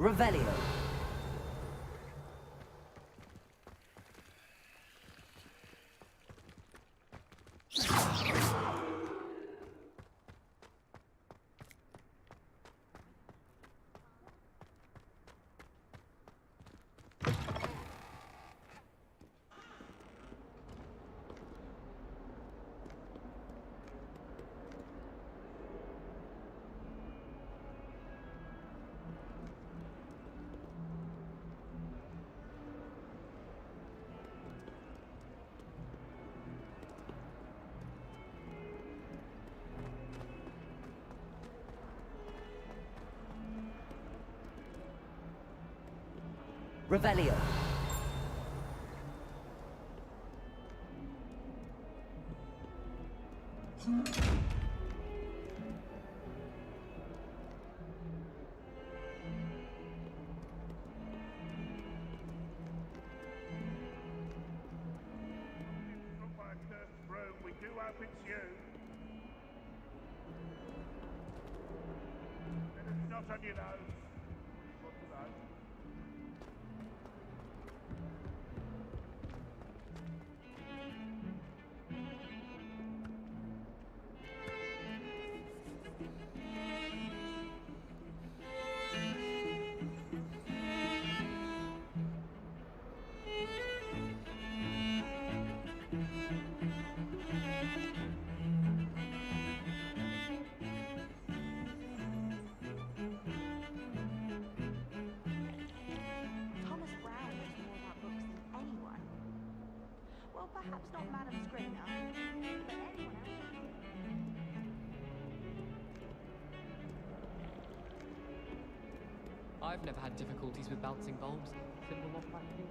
Revelio. Revelio. We do hope it's you. And it's not on your nose. Not today. Perhaps not Madam Scrivener, but anyone else. I've never had difficulties with bouncing bulbs. Simple off my feet.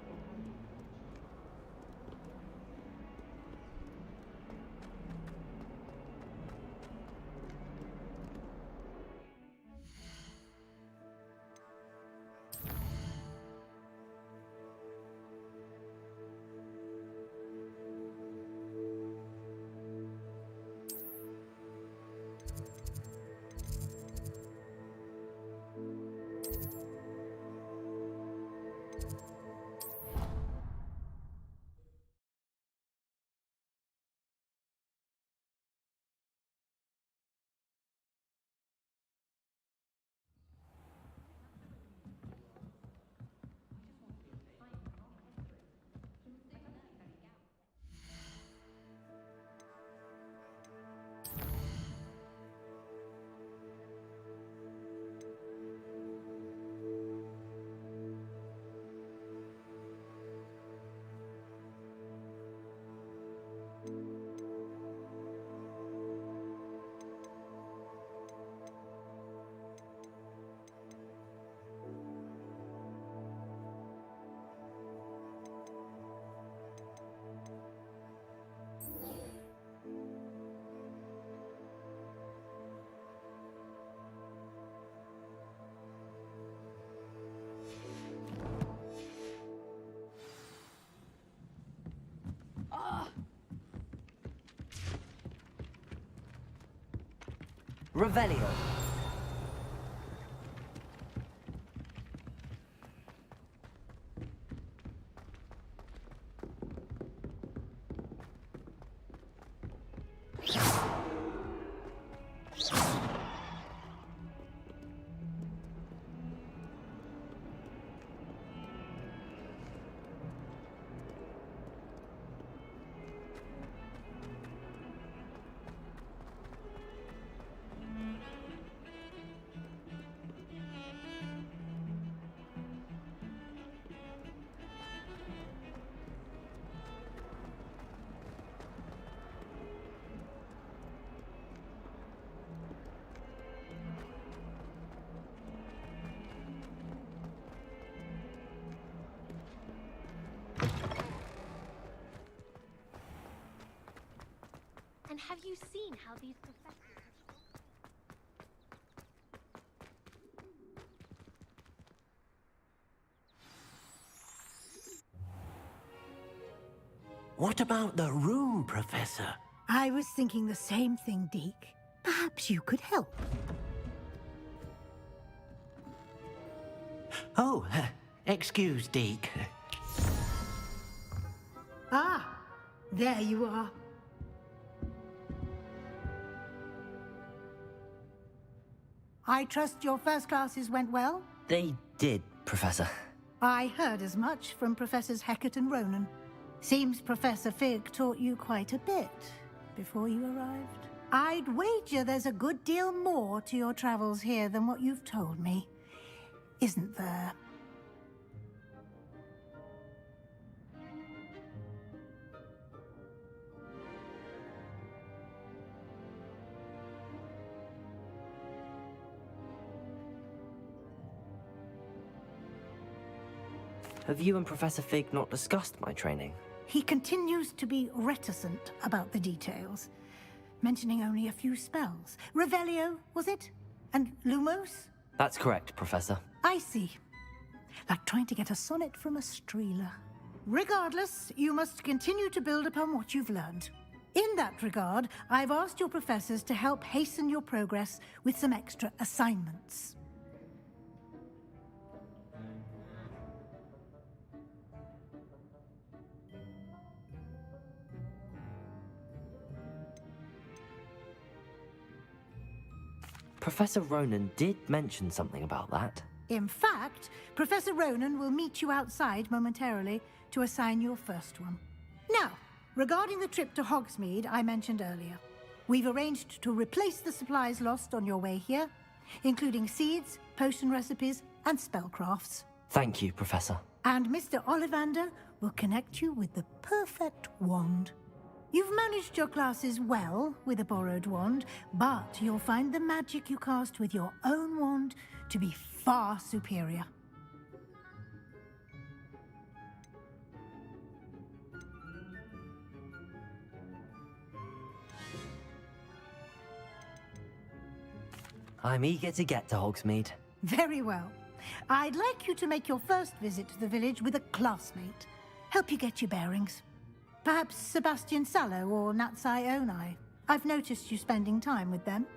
Revelio. And have you seen how these professors... What about the room, Professor? I was thinking the same thing, Deke. Perhaps you could help. Oh, excuse, Deke. Ah, there you are. I trust your first classes went well? They did, Professor. I heard as much from Professors Hecat and Ronan. Seems Professor Fig taught you quite a bit before you arrived. I'd wager there's a good deal more to your travels here than what you've told me. Isn't there? Have you and Professor Fig not discussed my training? He continues to be reticent about the details, mentioning only a few spells. Revelio, was it? And Lumos? That's correct, Professor. I see. Like trying to get a sonnet from a streeler. Regardless, you must continue to build upon what you've learned. In that regard, I've asked your professors to help hasten your progress with some extra assignments. Professor Ronan did mention something about that. In fact, Professor Ronan will meet you outside momentarily to assign your first one. Now, regarding the trip to Hogsmeade I mentioned earlier, we've arranged to replace the supplies lost on your way here, including seeds, potion recipes, and spellcrafts. Thank you, Professor. And Mr. Ollivander will connect you with the perfect wand. You've managed your classes well with a borrowed wand, but you'll find the magic you cast with your own wand to be far superior. I'm eager to get to Hogsmeade. Very well. I'd like you to make your first visit to the village with a classmate. Help you get your bearings. Perhaps Sebastian Sallow or Natsai Onai. I've noticed you spending time with them.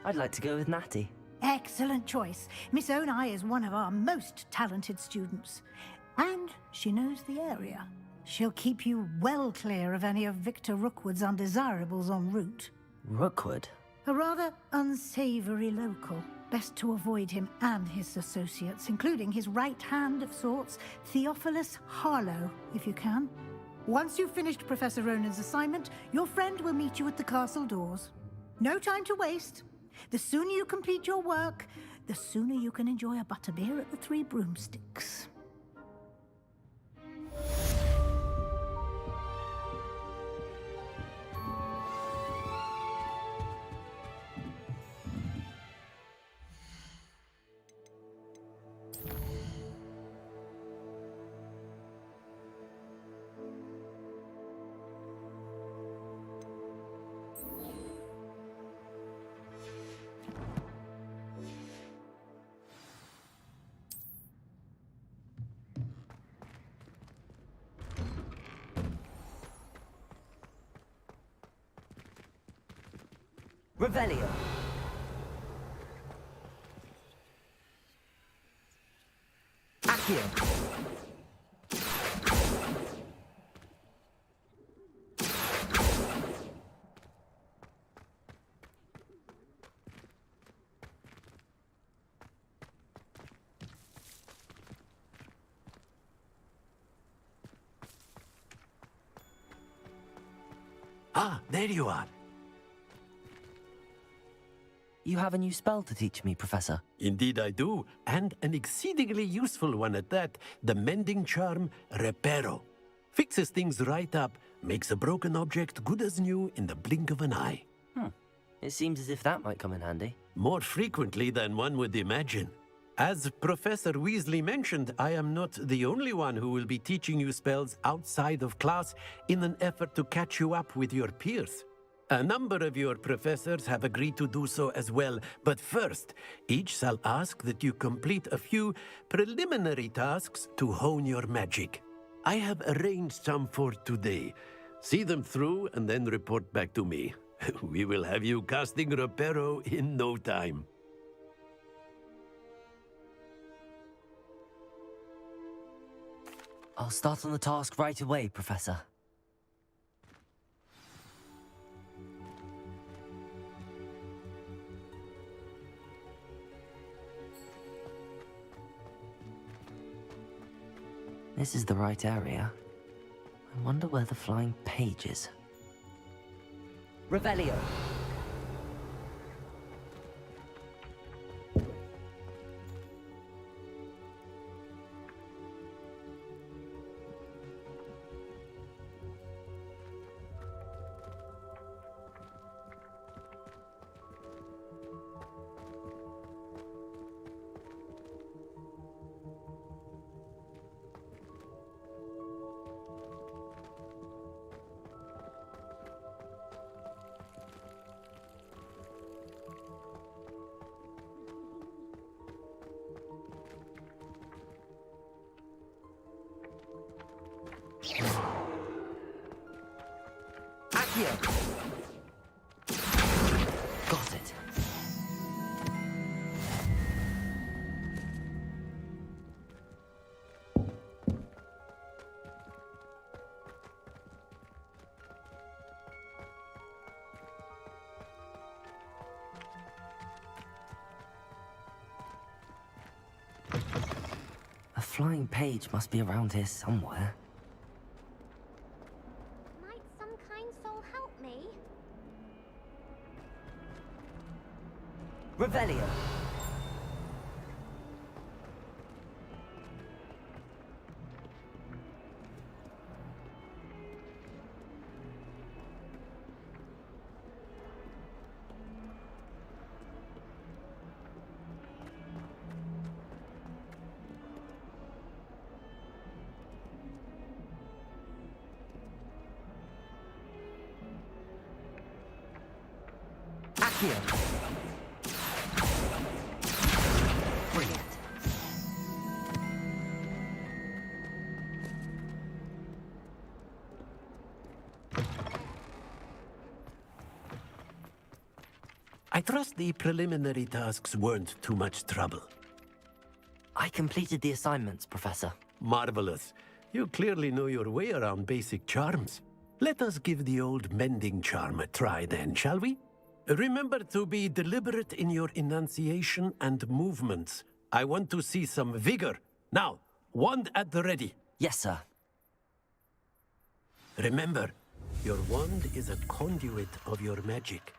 I'd like to go with Natty. Excellent choice. Miss Onai is one of our most talented students. And she knows the area. She'll keep you well clear of any of Victor Rookwood's undesirables en route. Rookwood? A rather unsavory local. Best to avoid him and his associates, including his right hand of sorts, Theophilus Harlow, if you can. Once you've finished Professor Ronan's assignment, your friend will meet you at the castle doors. No time to waste. The sooner you complete your work, the sooner you can enjoy a butterbeer at the Three Broomsticks. Revelio. Accio. Ah, there you are. You have a new spell to teach me, Professor. Indeed I do, and an exceedingly useful one at that, the mending charm Reparo. Fixes things right up, makes a broken object good as new in the blink of an eye. It seems as if that might come in handy. More frequently than one would imagine. As Professor Weasley mentioned, I am not the only one who will be teaching you spells outside of class in an effort to catch you up with your peers. A number of your professors have agreed to do so as well, but first, each shall ask that you complete a few preliminary tasks to hone your magic. I have arranged some for today. See them through and then report back to me. We will have you casting Reparo in no time. I'll start on the task right away, Professor. This is the right area. I wonder where the flying page is. Revelio! Accio! Got it. A flying page must be around here somewhere. Might some kind soul help me? Revelio! Accio! Brilliant. I trust the preliminary tasks weren't too much trouble. I completed the assignments, Professor. Marvelous. You clearly know your way around basic charms. Let us give the old mending charm a try then, shall we? Remember to be deliberate in your enunciation and movements. I want to see some vigor. Now, wand at the ready. Yes, sir. Remember, your wand is a conduit of your magic.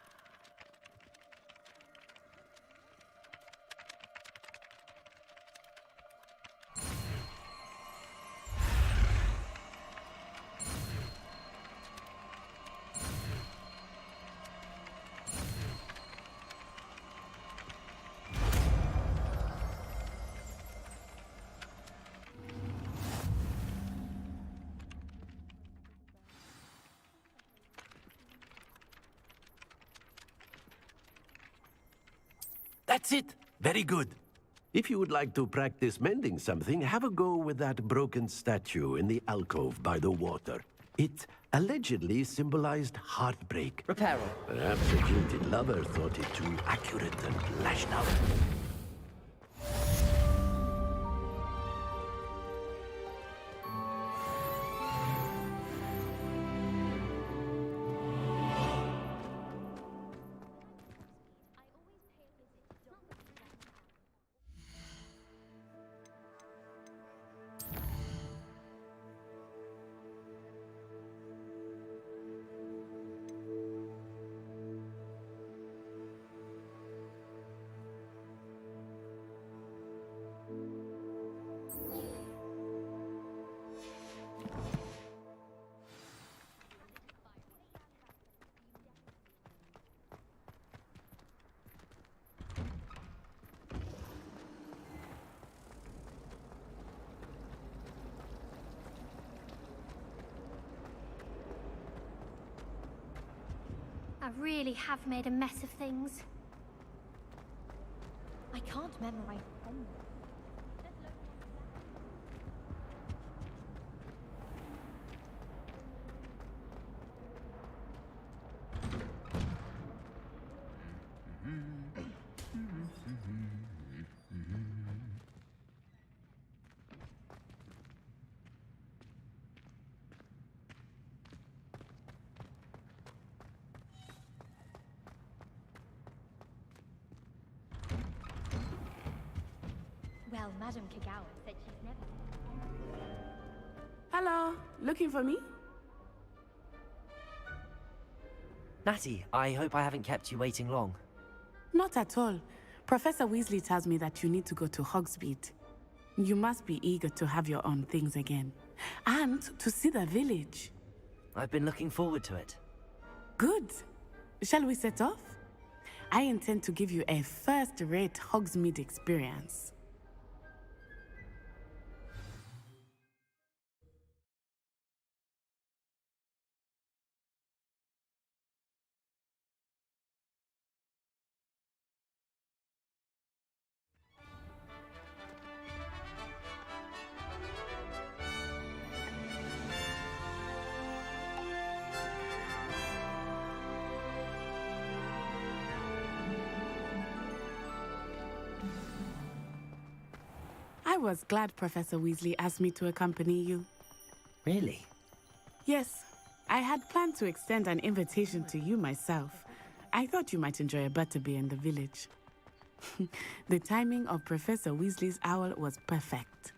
That's it. Very good. If you would like to practice mending something, have a go with that broken statue in the alcove by the water. It allegedly symbolized heartbreak. Reparo. Perhaps a jilted lover thought it too accurate and lashed out. I really have made a mess of things. I can't memorize any. Well, Madame Kagawa said she's never... Hello, looking for me? Natty, I hope I haven't kept you waiting long. Not at all. Professor Weasley tells me that you need to go to Hogsmeade. You must be eager to have your own things again. And to see the village. I've been looking forward to it. Good. Shall we set off? I intend to give you a first-rate Hogsmeade experience. I was glad Professor Weasley asked me to accompany you. Really? Yes, I had planned to extend an invitation to you myself. I thought you might enjoy a butterbeer in the village. The timing of Professor Weasley's owl was perfect.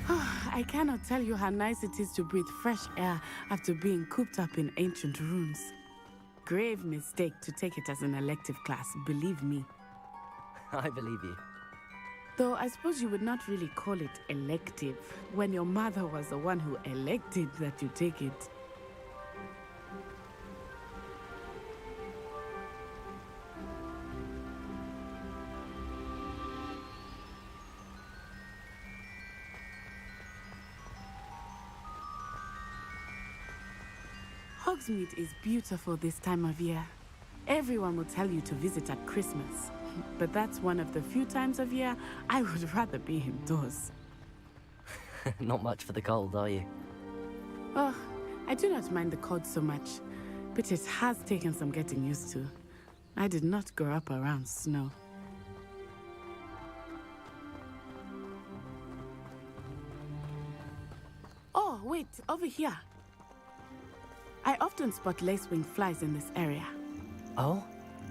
I cannot tell you how nice it is to breathe fresh air after being cooped up in ancient ruins. Grave mistake to take it as an elective class, believe me. I believe you. Though I suppose you would not really call it elective when your mother was the one who elected that you take it. Hogsmeade is beautiful this time of year. Everyone will tell you to visit at Christmas. But that's one of the few times of year I would rather be indoors. Not much for the cold, are you? Oh, I do not mind the cold so much, but it has taken some getting used to. I did not grow up around snow. Oh, wait, over here. I often spot lacewing flies in this area. Oh?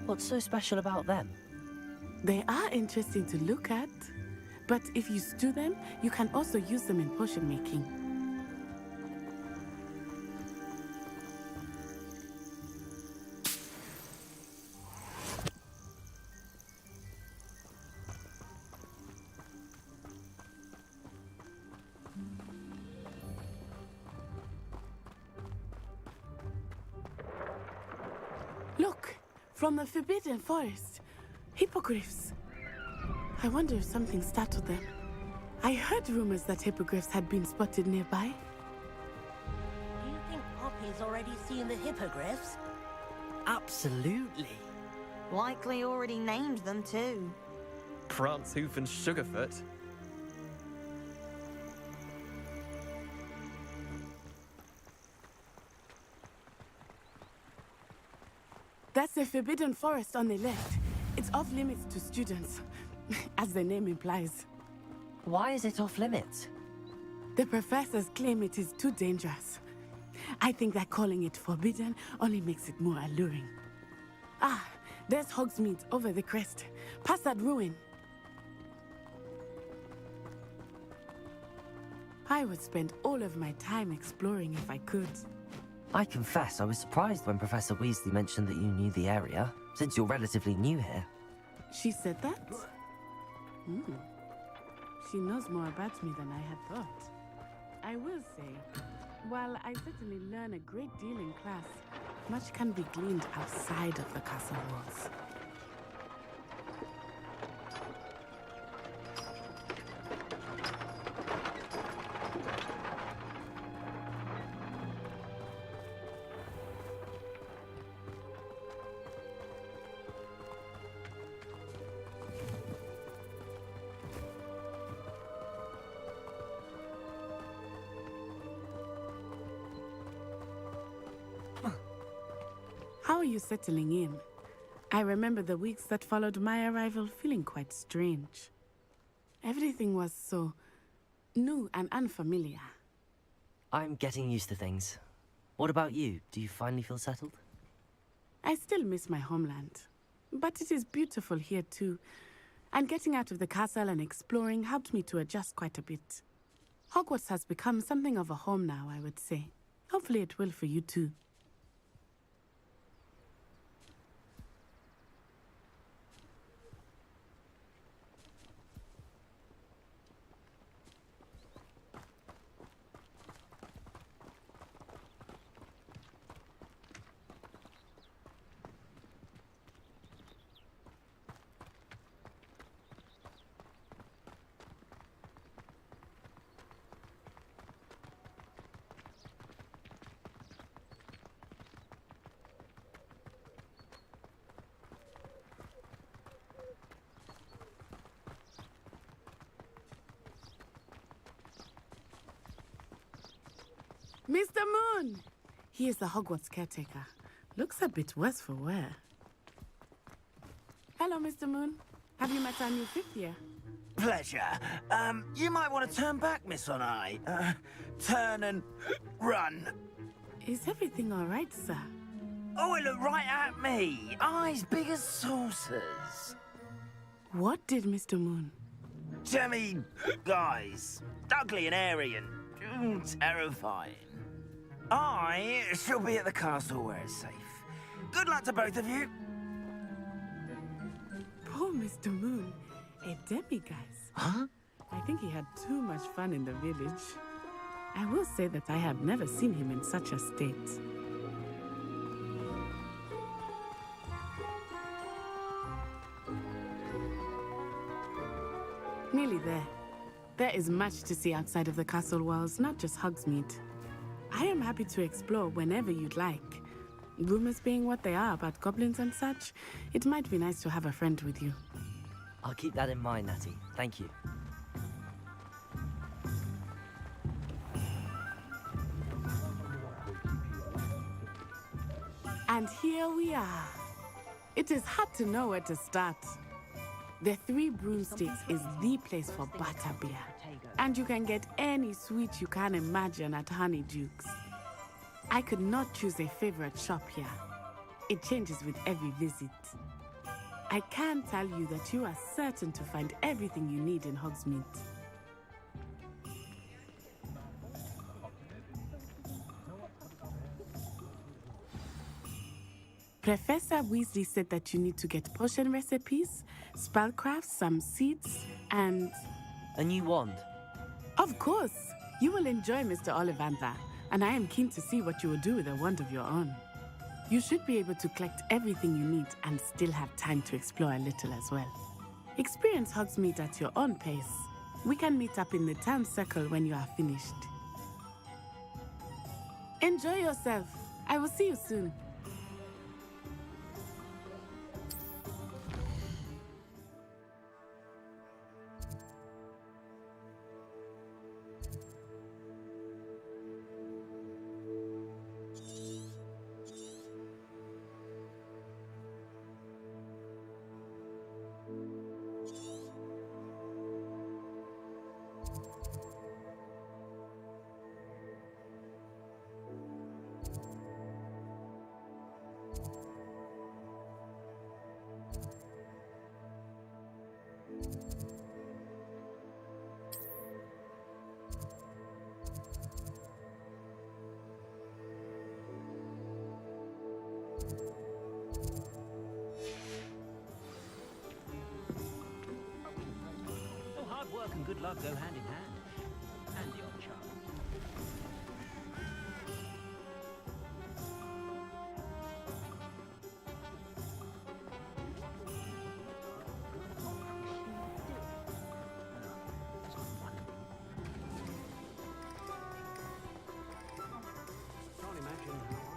What's so special about them? They are interesting to look at, but if you stew them, you can also use them in potion making. Look, from the Forbidden Forest. Hippogriffs. I wonder if something startled them. I heard rumors that hippogriffs had been spotted nearby. Do you think Poppy's already seen the hippogriffs? Absolutely. Likely already named them too. Prance, Hoof, and Sugarfoot. That's the Forbidden Forest on the left. It's off limits to students, as the name implies. Why is it off limits? The professors claim it is too dangerous. I think that calling it forbidden only makes it more alluring. Ah, there's Hogsmeade over the crest. Past that ruin. I would spend all of my time exploring if I could. I confess I was surprised when Professor Weasley mentioned that you knew the area, since you're relatively new here. She said that? She knows more about me than I had thought. I will say, while I certainly learn a great deal in class, much can be gleaned outside of the castle walls. How are you settling in? I remember the weeks that followed my arrival feeling quite strange. Everything was so new and unfamiliar. I'm getting used to things. What about you? Do you finally feel settled? I still miss my homeland. But it is beautiful here too. And getting out of the castle and exploring helped me to adjust quite a bit. Hogwarts has become something of a home now, I would say. Hopefully it will for you too. Mr. Moon! He is the Hogwarts caretaker. Looks a bit worse for wear. Hello, Mr. Moon. Have you met our new fifth year? Pleasure. You might want to turn back, Miss Onai. Turn and run. Is everything all right, sir? Oh, it looked right at me. Eyes big as saucers. What did Mr. Moon? Jemmy, guys. Ugly and airy and terrifying. I shall be at the castle where it's safe. Good luck to both of you. Poor Mr. Moon. A demiguise. Huh? I think he had too much fun in the village. I will say that I have never seen him in such a state. Nearly there. There is much to see outside of the castle walls, not just Hogsmeade. I am happy to explore whenever you'd like. Rumors being what they are about goblins and such, it might be nice to have a friend with you. I'll keep that in mind, Natty. Thank you. And here we are. It is hard to know where to start. The Three Broomsticks is the place for butterbeer. And you can get any sweet you can imagine at Honeydukes. I could not choose a favorite shop here. It changes with every visit. I can tell you that you are certain to find everything you need in Hogsmeade. Professor Weasley said that you need to get potion recipes, spellcraft, some seeds, and... A new wand? Of course! You will enjoy Mr. Ollivander, and I am keen to see what you will do with a wand of your own. You should be able to collect everything you need and still have time to explore a little as well. Experience Hogsmeade at your own pace. We can meet up in the town circle when you are finished. Enjoy yourself. I will see you soon. Hard work and good luck go hand in hand. And the odd charm. Can't imagine how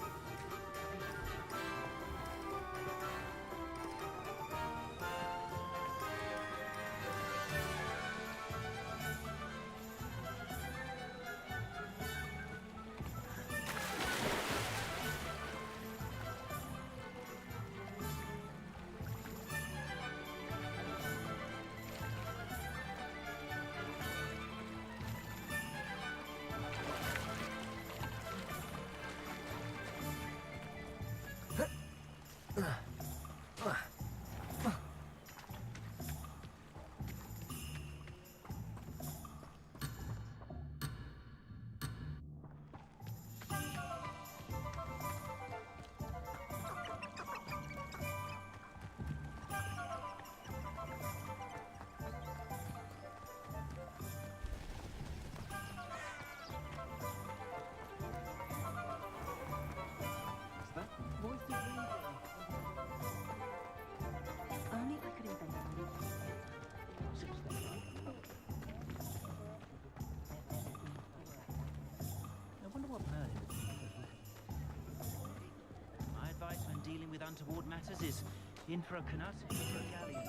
with untoward matters is in for a canut, in for a galleon.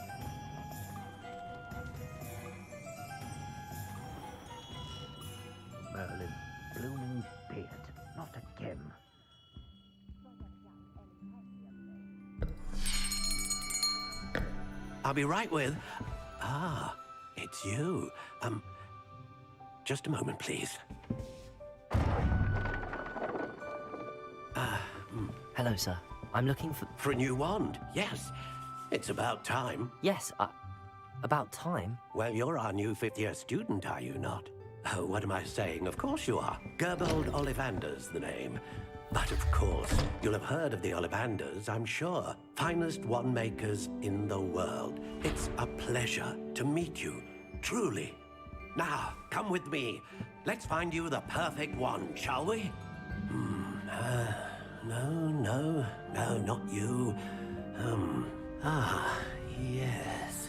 Merlin, blooming beard, not again. I'll be right with... Ah, it's you. Just a moment, please. Hello, sir. I'm looking for... For a new wand, yes. It's about time. Yes, about time? Well, you're our new fifth-year student, are you not? Oh, what am I saying? Of course you are. Gerbold Ollivander's the name. But of course, you'll have heard of the Ollivanders, I'm sure. Finest wand makers in the world. It's a pleasure to meet you, truly. Now, come with me. Let's find you the perfect wand, shall we? No, not you. Yes.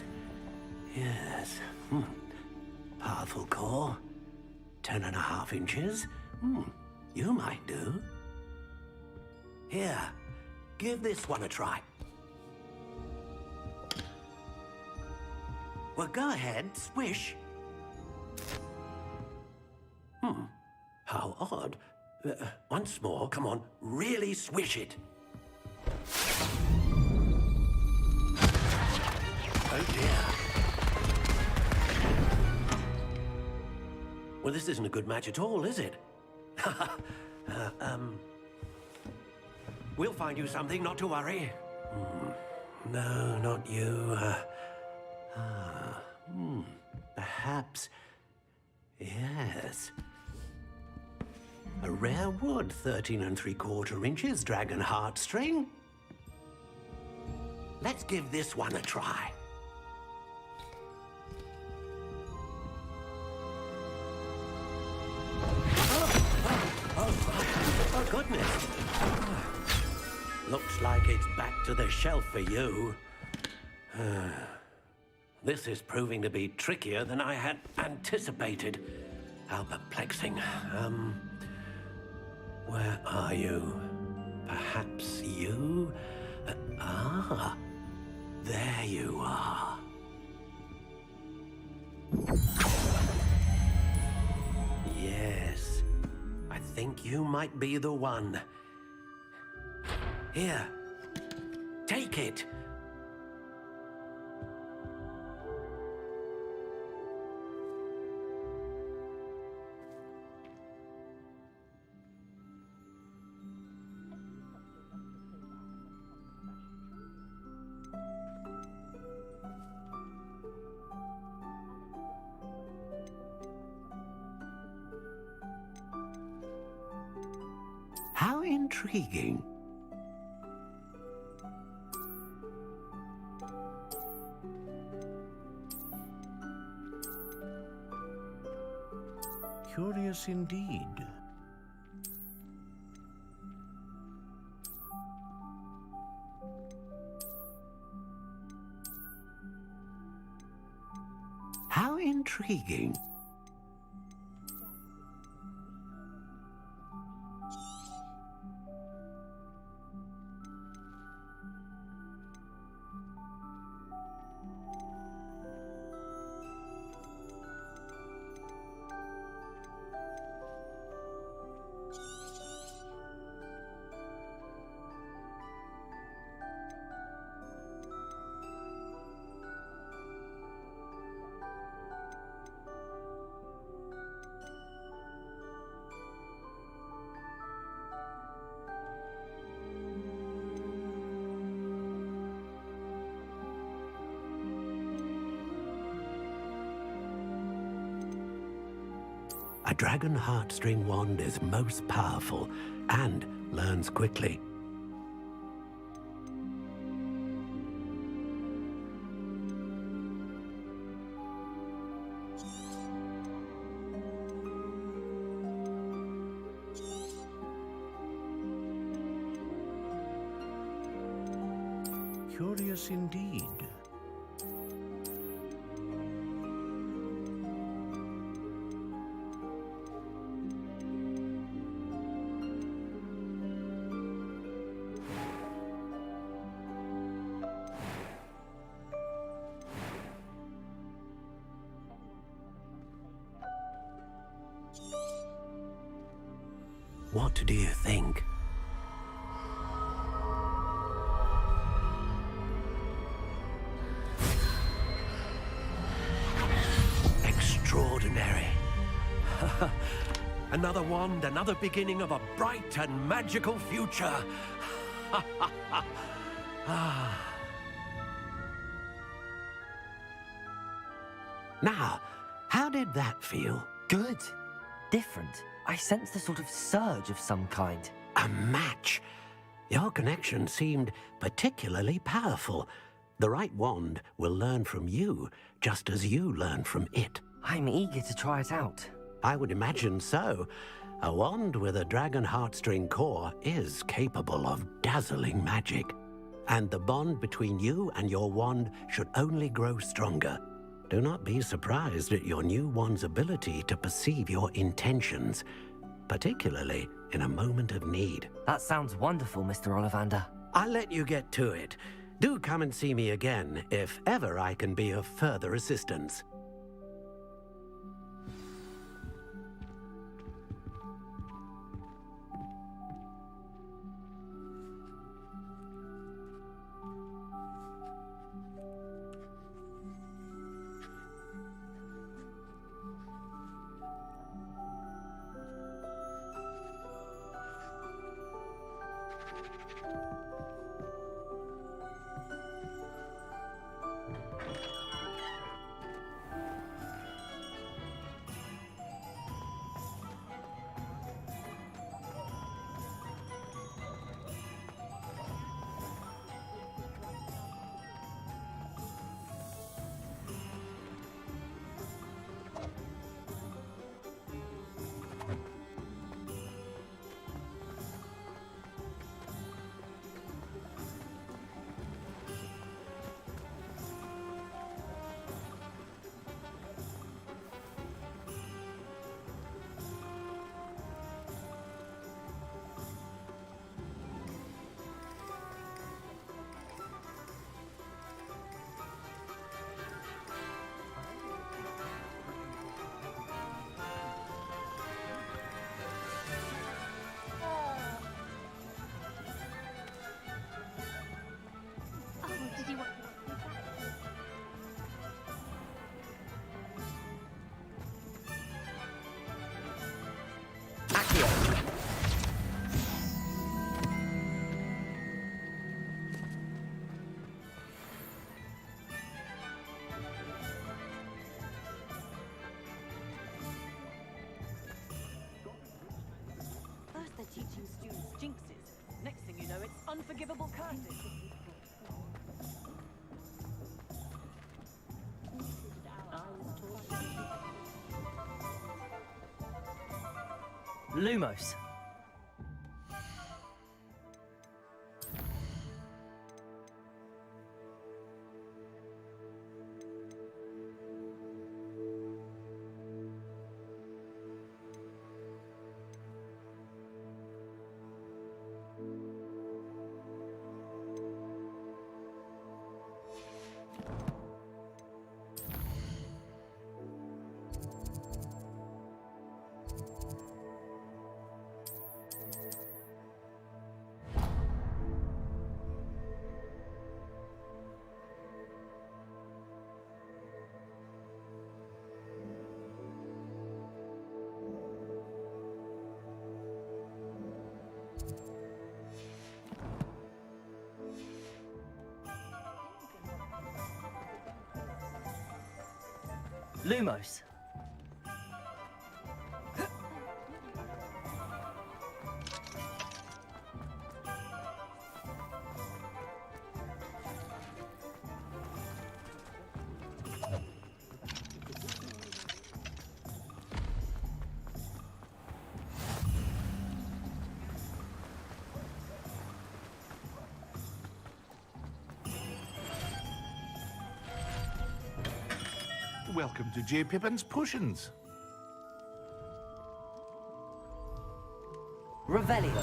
Powerful core. 10.5 inches. You might do. Here, give this one a try. Well, go ahead, swish. How odd. Once more, come on, really swish it. Oh dear. Well, this isn't a good match at all, is it? We'll find you something, not to worry. No, not you. Perhaps... Yes. A rare wood, 13 3/4 inches, dragon heartstring. Let's give this one a try. Oh, goodness. Looks like it's back to the shelf for you. This is proving to be trickier than I had anticipated. How perplexing. Where are you? Perhaps you? There you are. Yes, I think you might be the one. Here, take it. How intriguing. Curious indeed. How intriguing. A dragon heartstring wand is most powerful and learns quickly. Curious indeed. What do you think? Extraordinary. Another wand, another beginning of a bright and magical future. Now, how did that feel? Good. Different. I sensed a sort of surge of some kind. A match. Your connection seemed particularly powerful. The right wand will learn from you, just as you learn from it. I'm eager to try it out. I would imagine so. A wand with a dragon heartstring core is capable of dazzling magic. And the bond between you and your wand should only grow stronger. Do not be surprised at your new wand's ability to perceive your intentions, particularly in a moment of need. That sounds wonderful, Mr. Ollivander. I'll let you get to it. Do come and see me again if ever I can be of further assistance. First they're teaching students jinxes. Next thing you know, it's unforgivable curses. Lumos. Lumos. Welcome to J. Pippin's Potions. Revelio.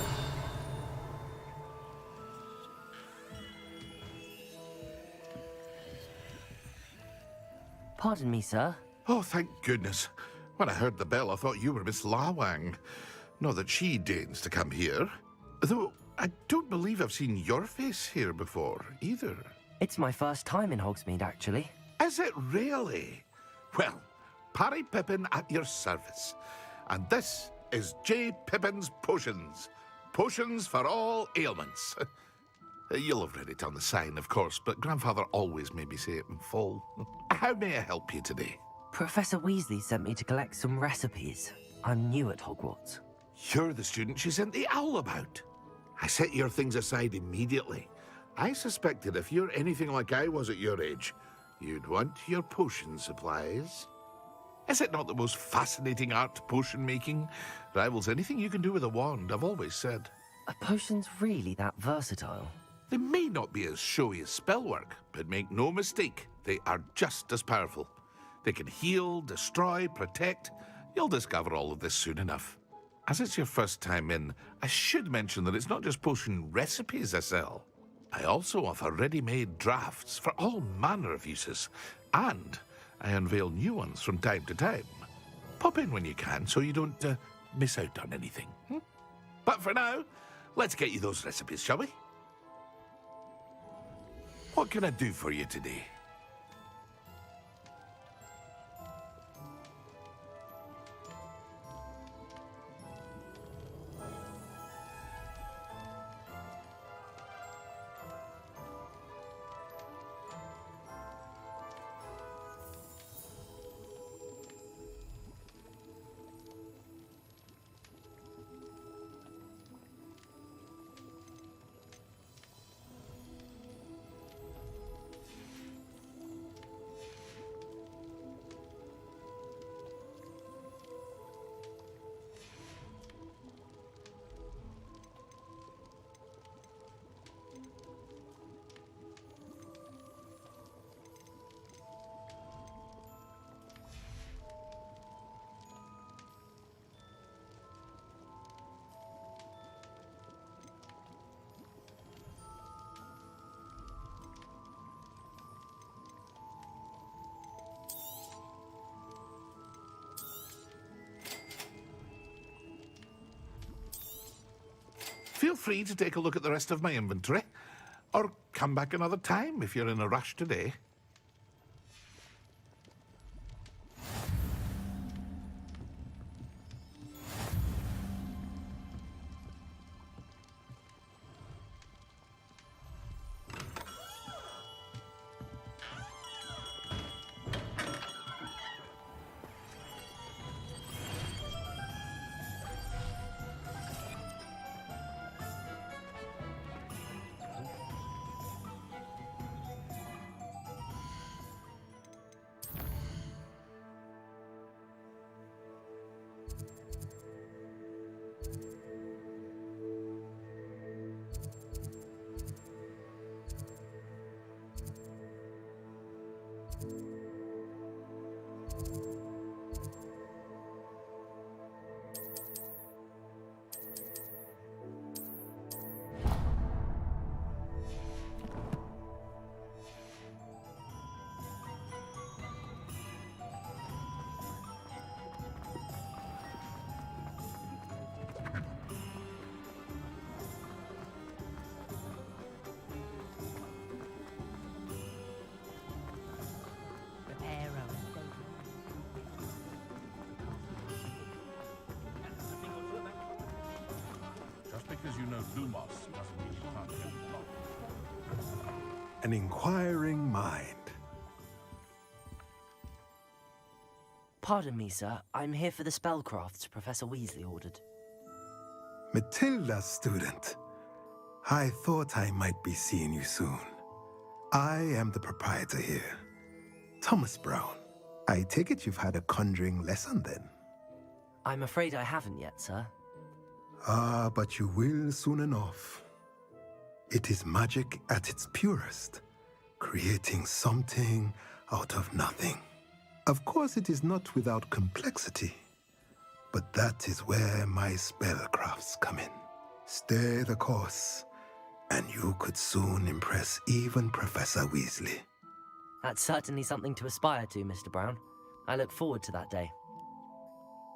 Pardon me, sir. Oh, thank goodness. When I heard the bell, I thought you were Miss Lawang. Not that she deigns to come here. Though I don't believe I've seen your face here before, either. It's my first time in Hogsmeade, actually. Is it really? Well, Parry Pippin at your service. And this is J. Pippin's Potions. Potions for all ailments. You'll have read it on the sign, of course, but Grandfather always made me say it in full. How may I help you today? Professor Weasley sent me to collect some recipes. I'm new at Hogwarts. You're the student she sent the owl about. I set your things aside immediately. I suspected if you're anything like I was at your age, you'd want your potion supplies. Is it not the most fascinating art, potion making? Rivals anything you can do with a wand, I've always said. Are potions really that versatile? They may not be as showy as spellwork, but make no mistake, they are just as powerful. They can heal, destroy, protect. You'll discover all of this soon enough. As it's your first time in, I should mention that it's not just potion recipes I sell. I also offer ready-made drafts for all manner of uses, and I unveil new ones from time to time. Pop in when you can so you don't miss out on anything. But for now, let's get you those recipes, shall we? What can I do for you today? Feel free to take a look at the rest of my inventory, or come back another time if you're in a rush today. Because you know Lumos doesn't mean you can't get along. An inquiring mind. Pardon me, sir. I'm here for the spellcrafts Professor Weasley ordered. Matilda, student. I thought I might be seeing you soon. I am the proprietor here, Thomas Brown. I take it you've had a conjuring lesson then? I'm afraid I haven't yet, sir. Ah, but you will soon enough. It is magic at its purest, creating something out of nothing. Of course, it is not without complexity, but that is where my spellcrafts come in. Stay the course, and you could soon impress even Professor Weasley. That's certainly something to aspire to, Mr. Brown. I look forward to that day.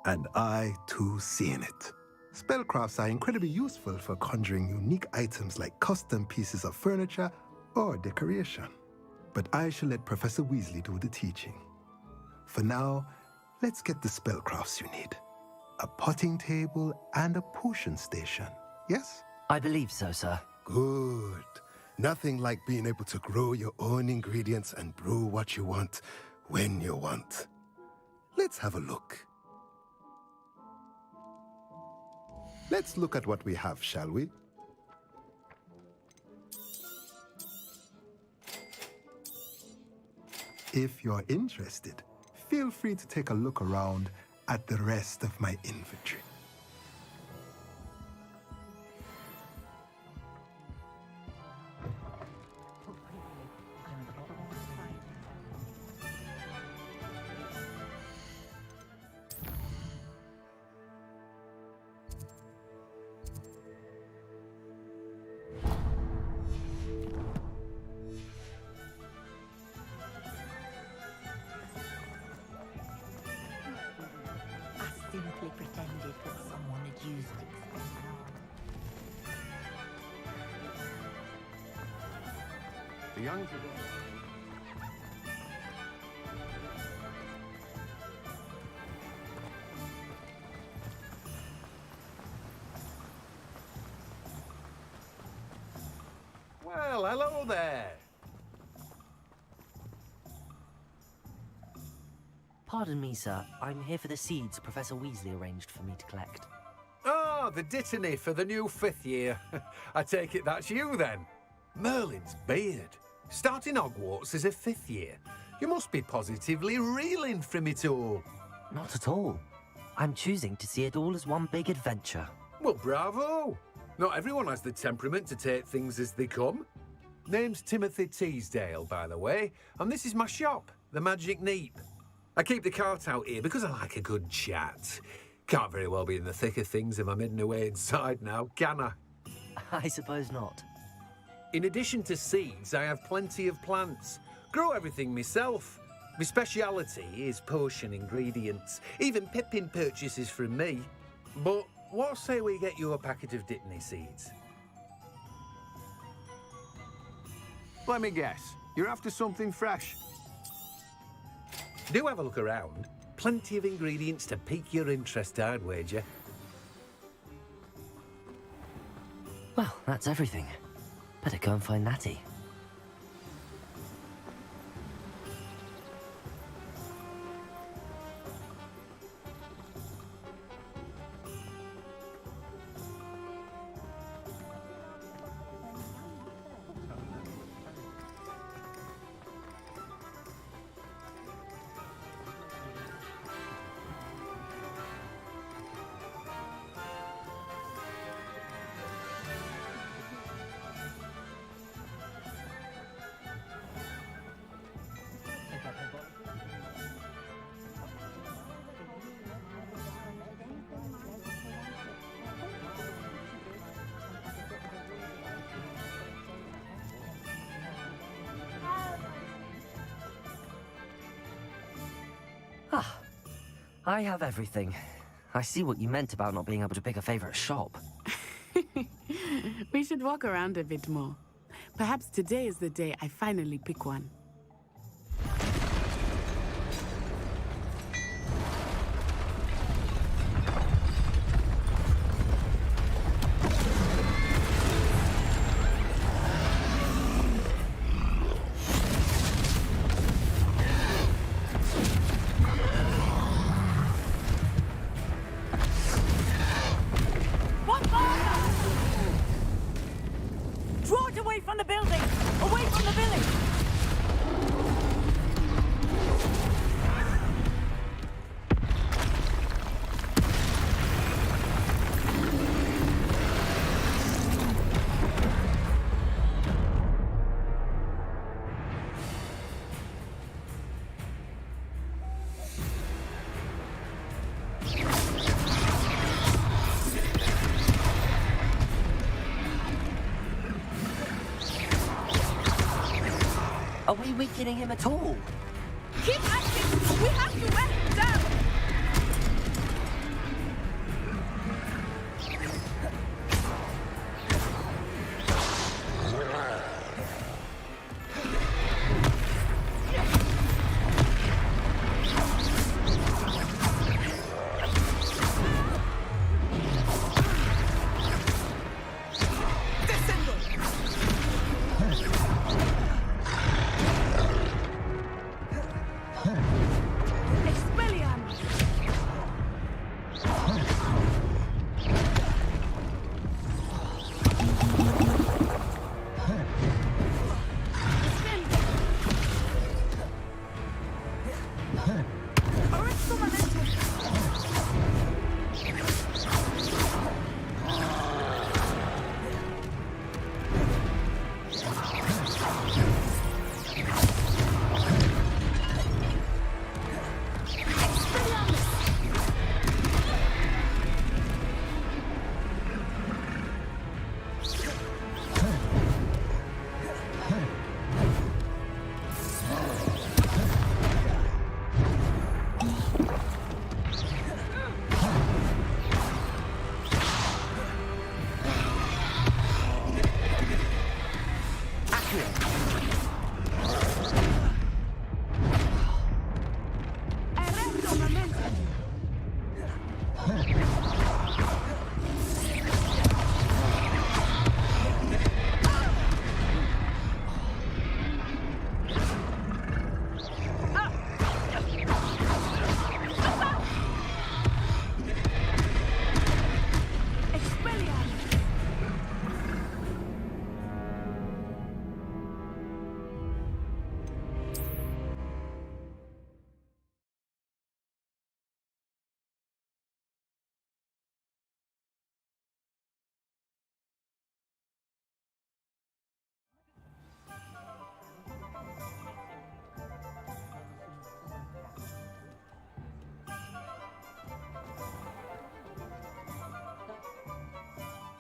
And I, too, seeing it. Spellcrafts are incredibly useful for conjuring unique items like custom pieces of furniture or decoration. But I shall let Professor Weasley do the teaching. For now, let's get the spellcrafts you need. A potting table and a potion station, yes? I believe so, sir. Good. Nothing like being able to grow your own ingredients and brew what you want when you want. Let's have a look. Let's look at what we have, shall we? If you're interested, feel free to take a look around at the rest of my inventory. Simply pretended that someone had used expensive The young Well, hello there. Pardon me, sir. I'm here for the seeds Professor Weasley arranged for me to collect. Ah, the dittany for the new 5th year. I take it that's you, then. Merlin's beard. Starting Hogwarts as a 5th year. You must be positively reeling from it all. Not at all. I'm choosing to see it all as one big adventure. Well, bravo. Not everyone has the temperament to take things as they come. Name's Timothy Teasdale, by the way, and this is my shop, the Magic Neep. I keep the cart out here because I like a good chat. Can't very well be in the thick of things if I'm hidden away inside now, can I? I suppose not. In addition to seeds, I have plenty of plants. Grow everything myself. My speciality is potion ingredients. Even Pippin purchases from me. But what say we get you a packet of dittany seeds? Let me guess. You're after something fresh. Do have a look around. Plenty of ingredients to pique your interest, I'd wager. Well, that's everything. Better go and find Natty. Ah, I have everything. I see what you meant about not being able to pick a favorite shop. We should walk around a bit more. Perhaps today is the day I finally pick one. Draw it away from the building! Away from the village! Are we weakening him at all? Keep acting! We have to wear him down!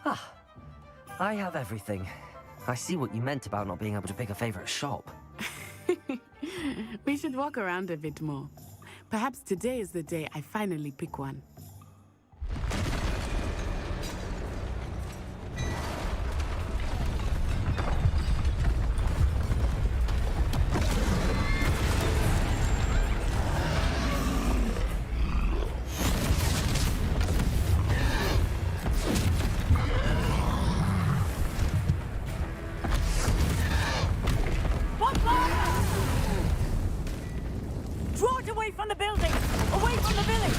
Ah, I have everything. I see what you meant about not being able to pick a favorite shop. We should walk around a bit more. Perhaps today is the day I finally pick one. Draw it away from the building! Away from the village!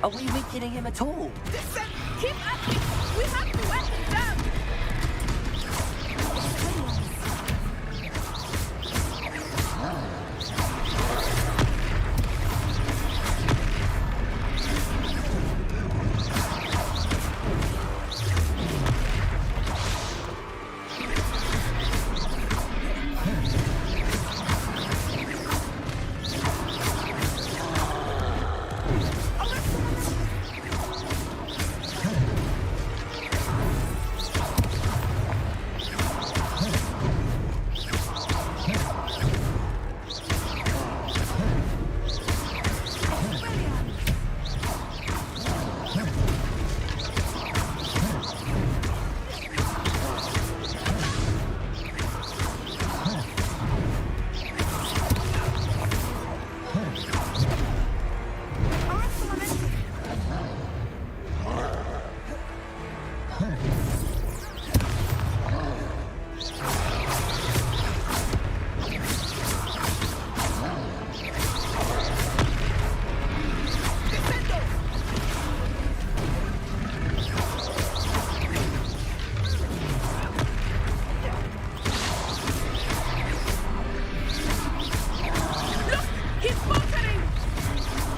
Are we weakening him at all? Keep at it! We have to wet him down!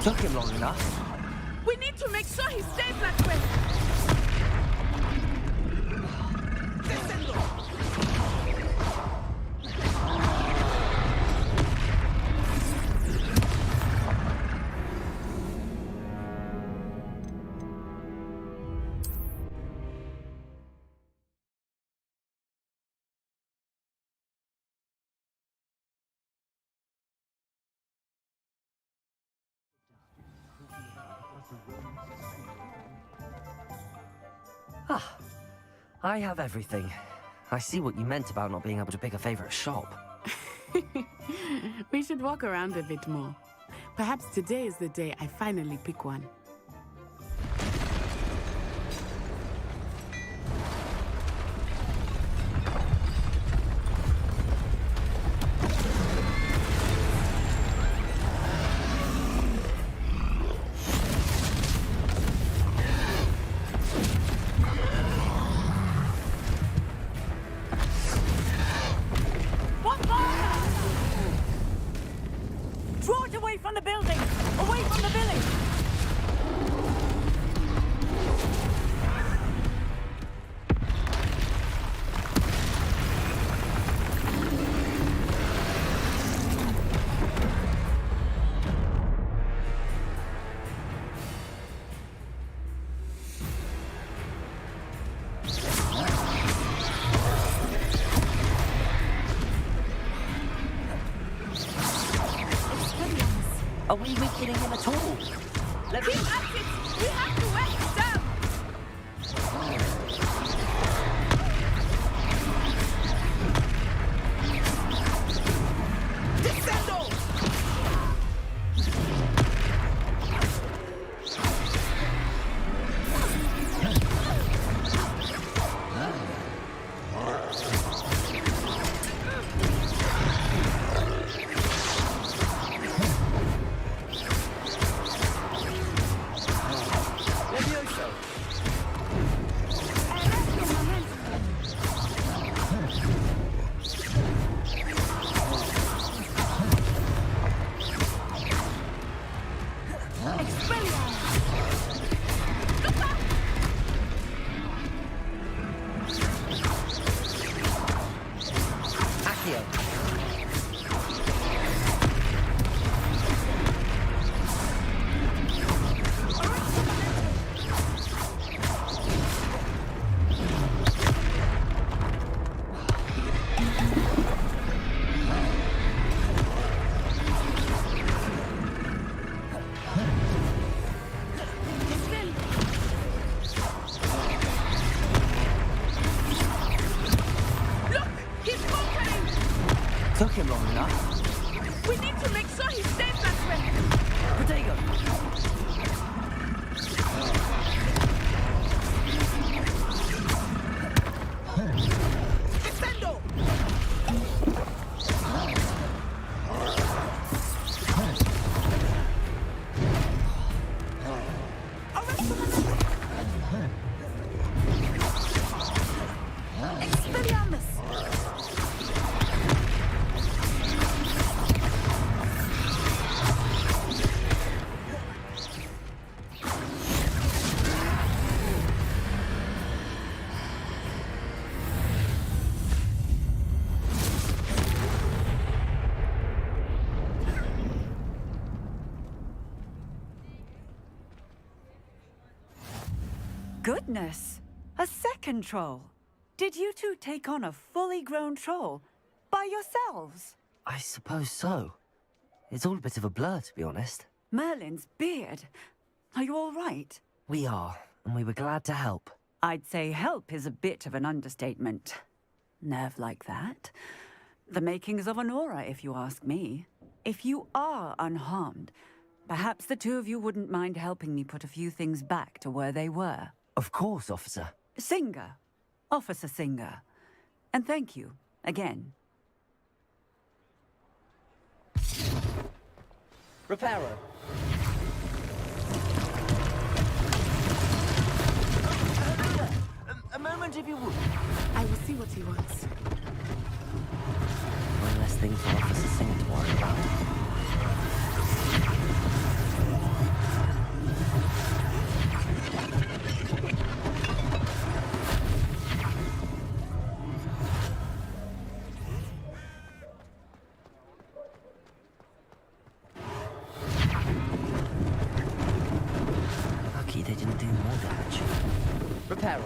Took him long enough. We need to make sure he stays that way. Ah, I have everything. I see what you meant about not being able to pick a favorite shop. We should walk around a bit more. Perhaps today is the day I finally pick one. Draw it away from the building! Away from the village! Are we weakening him at all? Let me... Keep at it! We have to wear it down! Descendo! Took him long enough. We need to make sure he stays that way. Protego! Descendo! Expelliarmus! Goodness! A second troll! Did you two take on a fully grown troll? By yourselves? I suppose so. It's all a bit of a blur, to be honest. Merlin's beard. Are you all right? We are, and we were glad to help. I'd say help is a bit of an understatement. Nerve like that. The makings of an aura, if you ask me. If you are unharmed, perhaps the two of you wouldn't mind helping me put a few things back to where they were. Of course, officer. Singer. Officer Singer. And thank you, again. Reparo. A moment, if you would. I will see what he wants. One less thing for Officer Singer to worry about. Lucky they didn't do more damage. Reparo.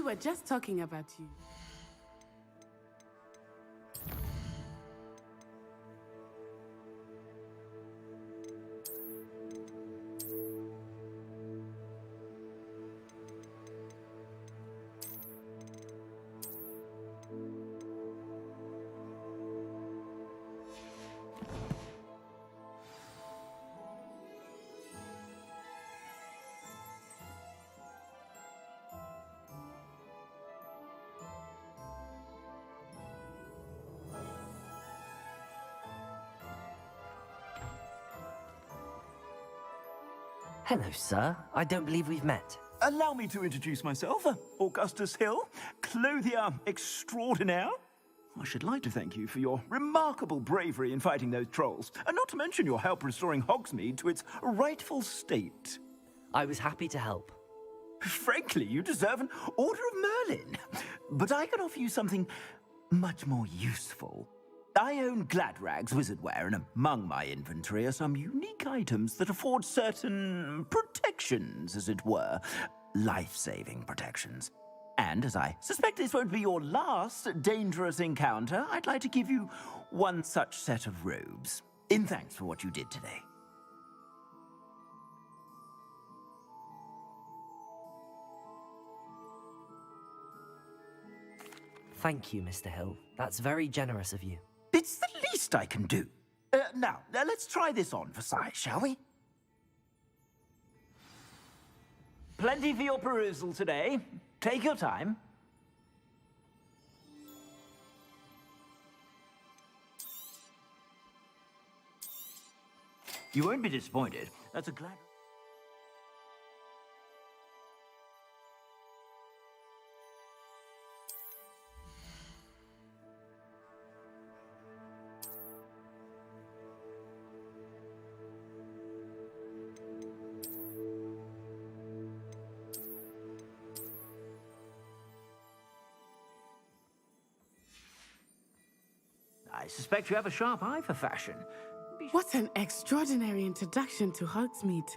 were just talking about you. Hello, sir. I don't believe we've met. Allow me to introduce myself. Augustus Hill, clothier extraordinaire. I should like to thank you for your remarkable bravery in fighting those trolls, and not to mention your help restoring Hogsmeade to its rightful state. I was happy to help. Frankly, you deserve an Order of Merlin. But I can offer you something much more useful. I own Gladrag's wizardware, and among my inventory are some unique items that afford certain protections, as it were. Life-saving protections. And as I suspect this won't be your last dangerous encounter, I'd like to give you one such set of robes, in thanks for what you did today. Thank you, Mr. Hill. That's very generous of you. It's the least I can do. Now, let's try this on for size, shall we? Plenty for your perusal today. Take your time. You won't be disappointed. That's a glad... I suspect you have a sharp eye for fashion. What an extraordinary introduction to Hogsmeade.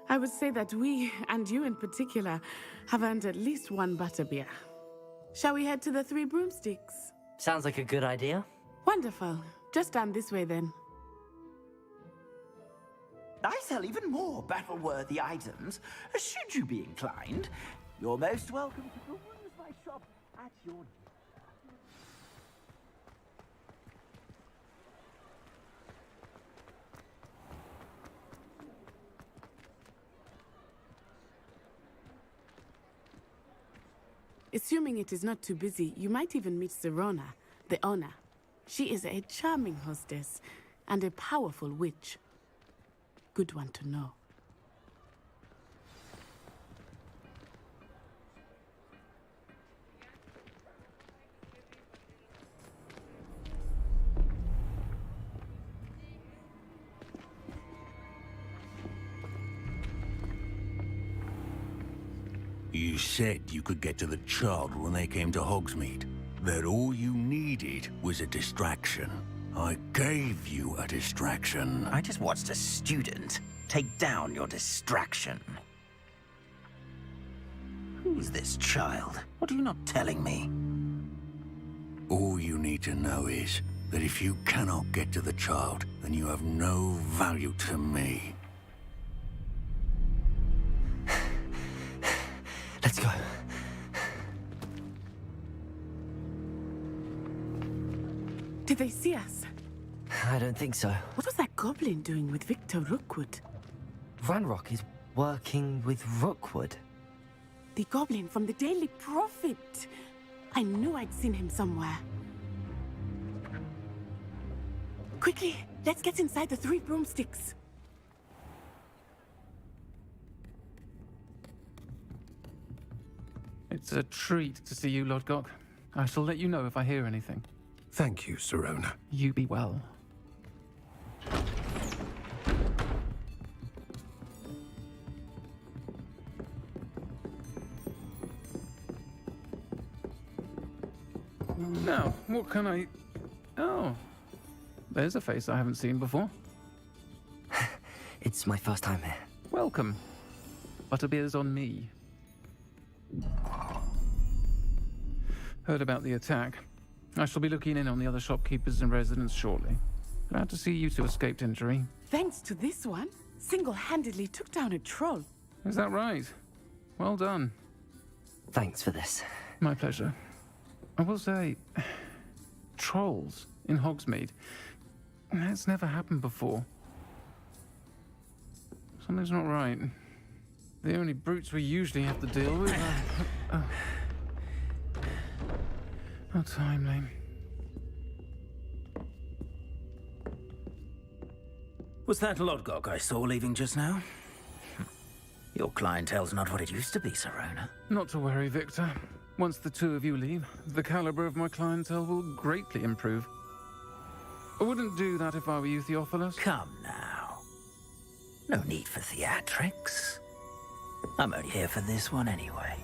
I would say that we, and you in particular, have earned at least one butterbeer. Shall we head to the Three Broomsticks? Sounds like a good idea. Wonderful. Just down this way then. I sell even more battle-worthy items. Should you be inclined, you're most welcome to peruse my shop at your... Assuming it is not too busy, you might even meet Serona, the owner. She is a charming hostess and a powerful witch. Good one to know. You said you could get to the child when they came to Hogsmeade. That all you needed was a distraction. I gave you a distraction. I just watched a student take down your distraction. Who's this child? What are you not telling me? All you need to know is that if you cannot get to the child, then you have no value to me. Let's go. Did they see us? I don't think so. What was that goblin doing with Victor Rookwood? Ranrock is working with Rookwood. The goblin from the Daily Prophet. I knew I'd seen him somewhere. Quickly, let's get inside the Three Broomsticks. It's a treat to see you, Lord Gok. I shall let you know if I hear anything. Thank you, Serona. You be well. Now, what can I... Oh, there's a face I haven't seen before. It's my first time here. Welcome. Butterbeer's on me. Heard about the attack. I shall be looking in on the other shopkeepers and residents shortly. Glad to see you two escaped injury. Thanks to this one, single-handedly took down a troll. Is that right? Well done. Thanks for this. My pleasure. I will say, trolls in Hogsmeade. That's never happened before. Something's not right. The only brutes we usually have to deal with are... How timely. Was that Lodgok I saw leaving just now? Your clientele's not what it used to be, Serona. Not to worry, Victor. Once the two of you leave, the caliber of my clientele will greatly improve. I wouldn't do that if I were you, Theophilus. Come now. No need for theatrics. I'm only here for this one anyway.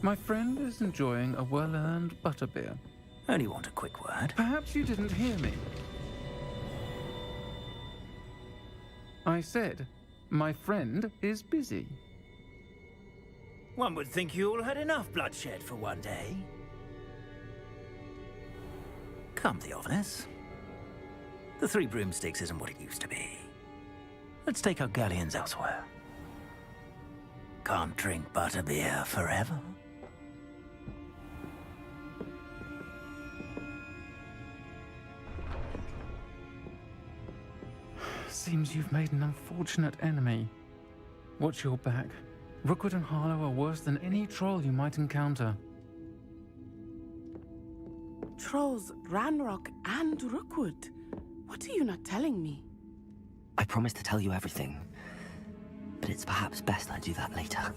My friend is enjoying a well-earned butterbeer. Only want a quick word. Perhaps you didn't hear me. I said, my friend is busy. One would think you all had enough bloodshed for one day. Come, Theophilus. The Three Broomsticks isn't what it used to be. Let's take our galleons elsewhere. Can't drink butterbeer forever. Seems you've made an unfortunate enemy. Watch your back. Rookwood and Harlow are worse than any troll you might encounter. Trolls, Ranrock, and Rookwood. What are you not telling me? I promise to tell you everything, but it's perhaps best I do that later.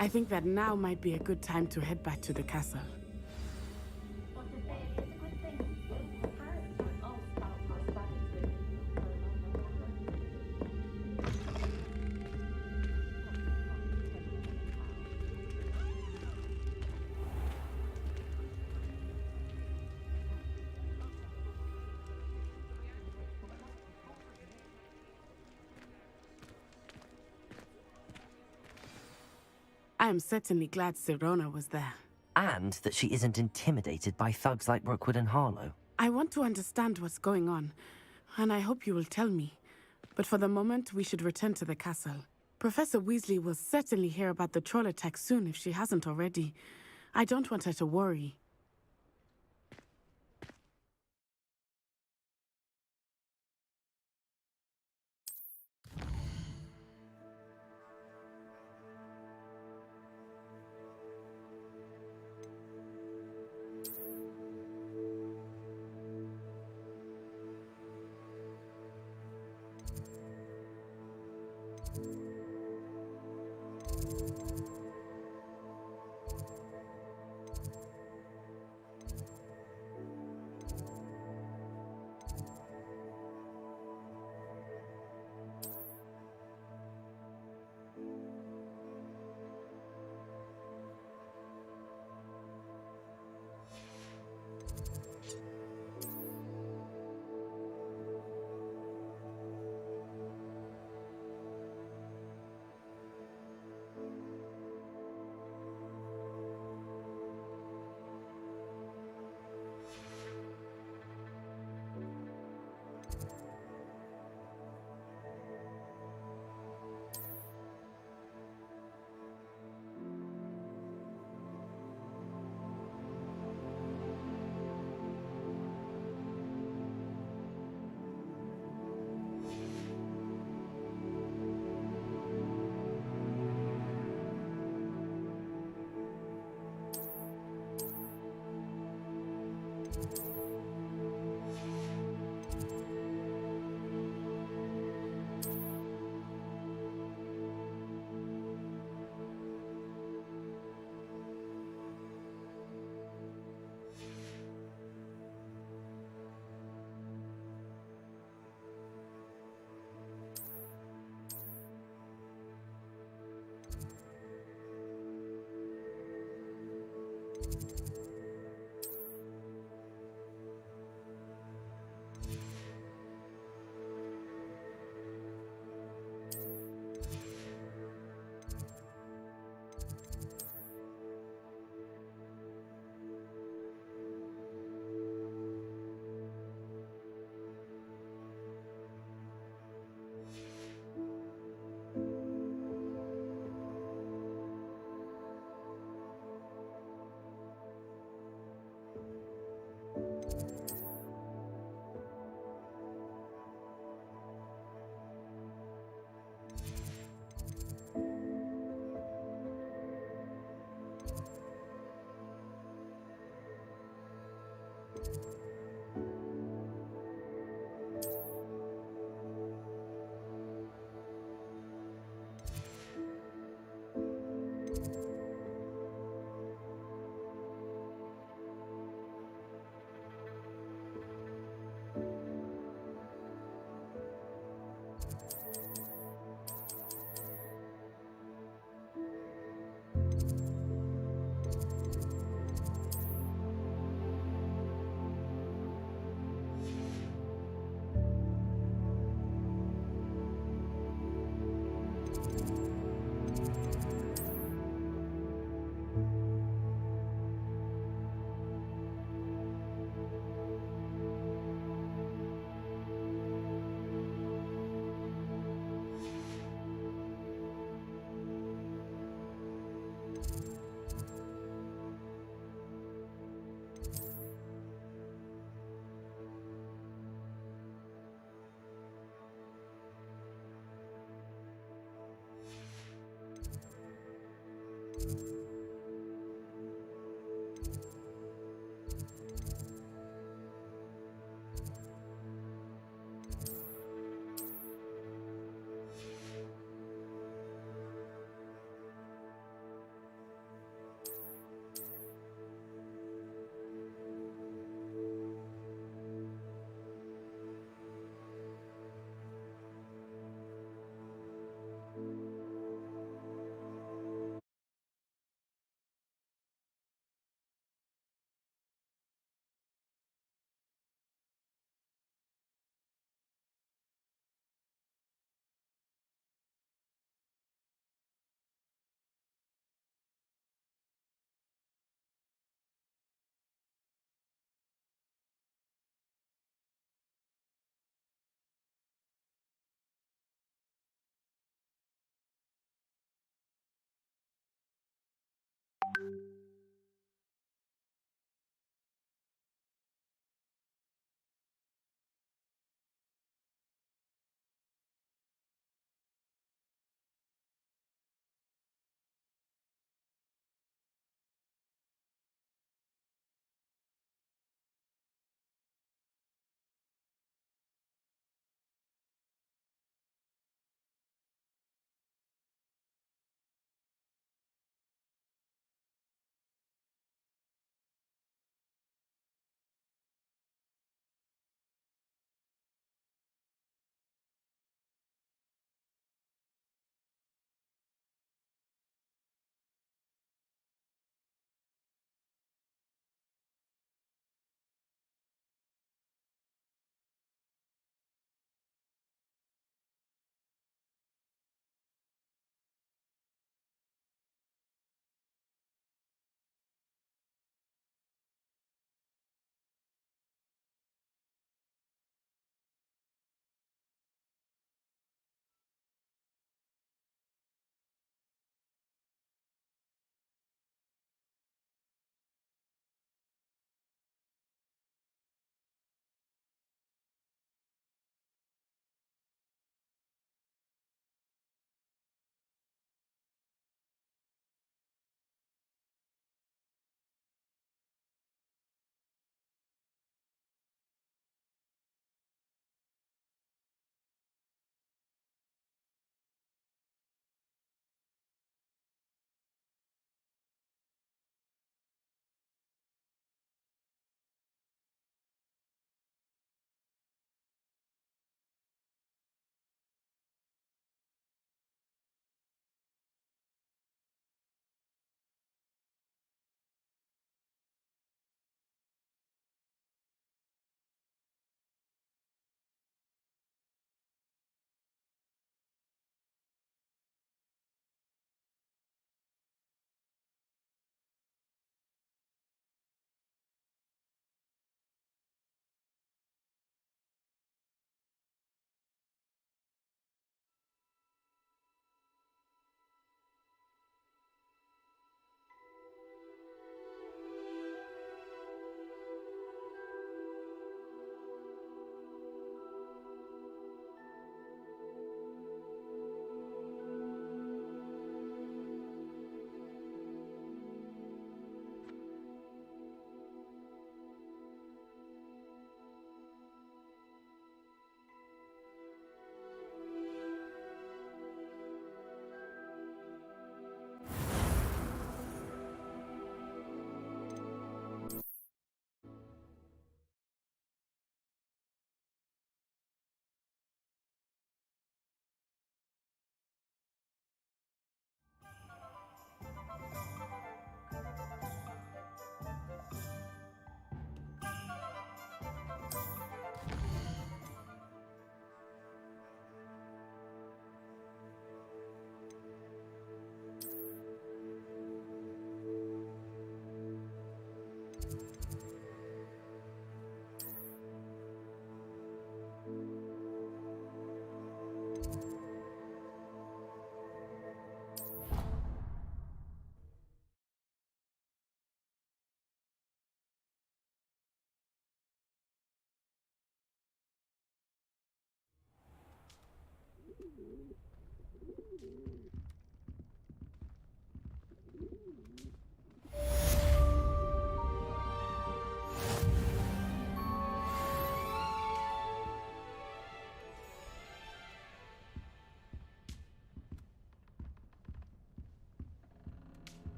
I think that now might be a good time to head back to the castle. I am certainly glad Serona was there. And that she isn't intimidated by thugs like Rookwood and Harlow. I want to understand what's going on, and I hope you will tell me. But for the moment, we should return to the castle. Professor Weasley will certainly hear about the troll attack soon if she hasn't already. I don't want her to worry.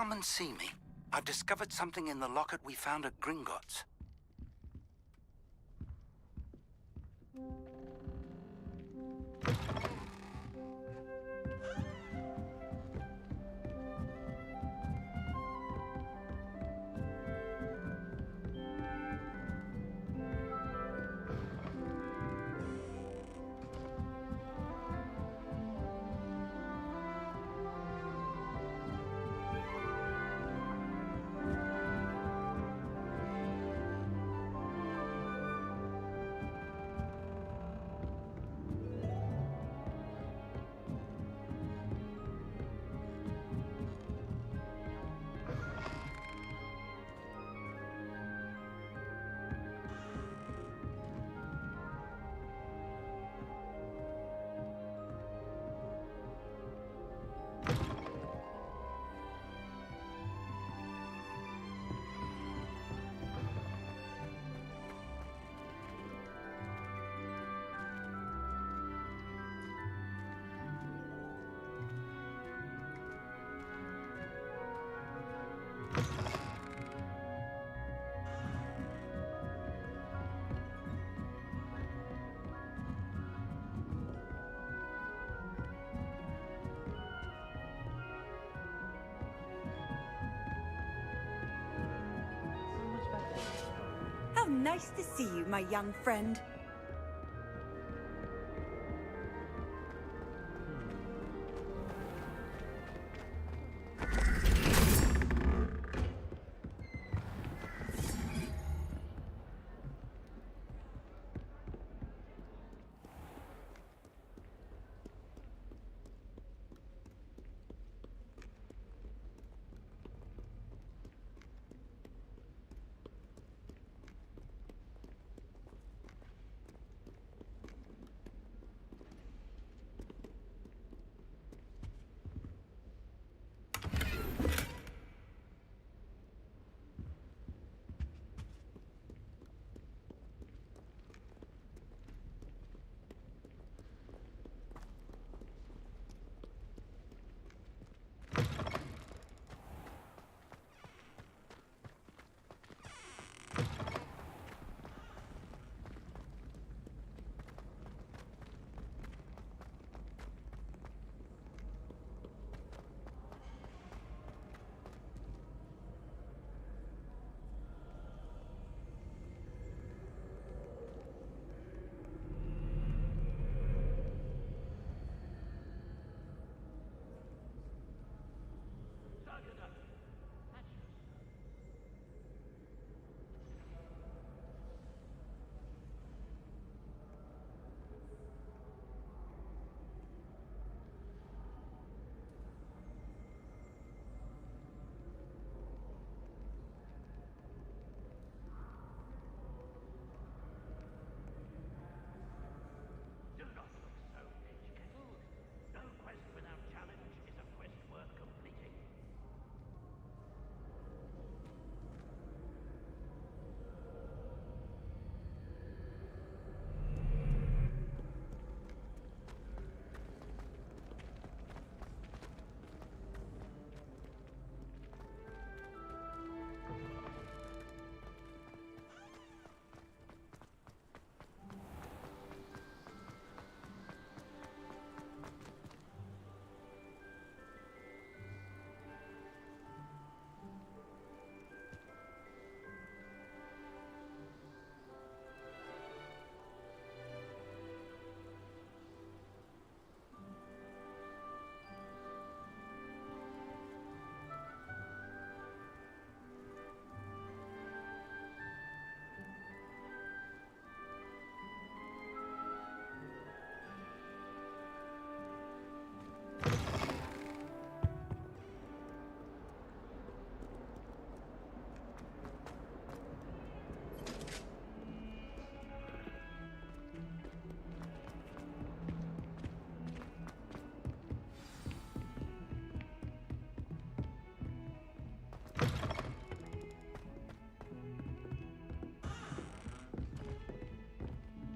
come and see me. I've discovered something in the locket we found at Gringotts. How nice to see you, my young friend.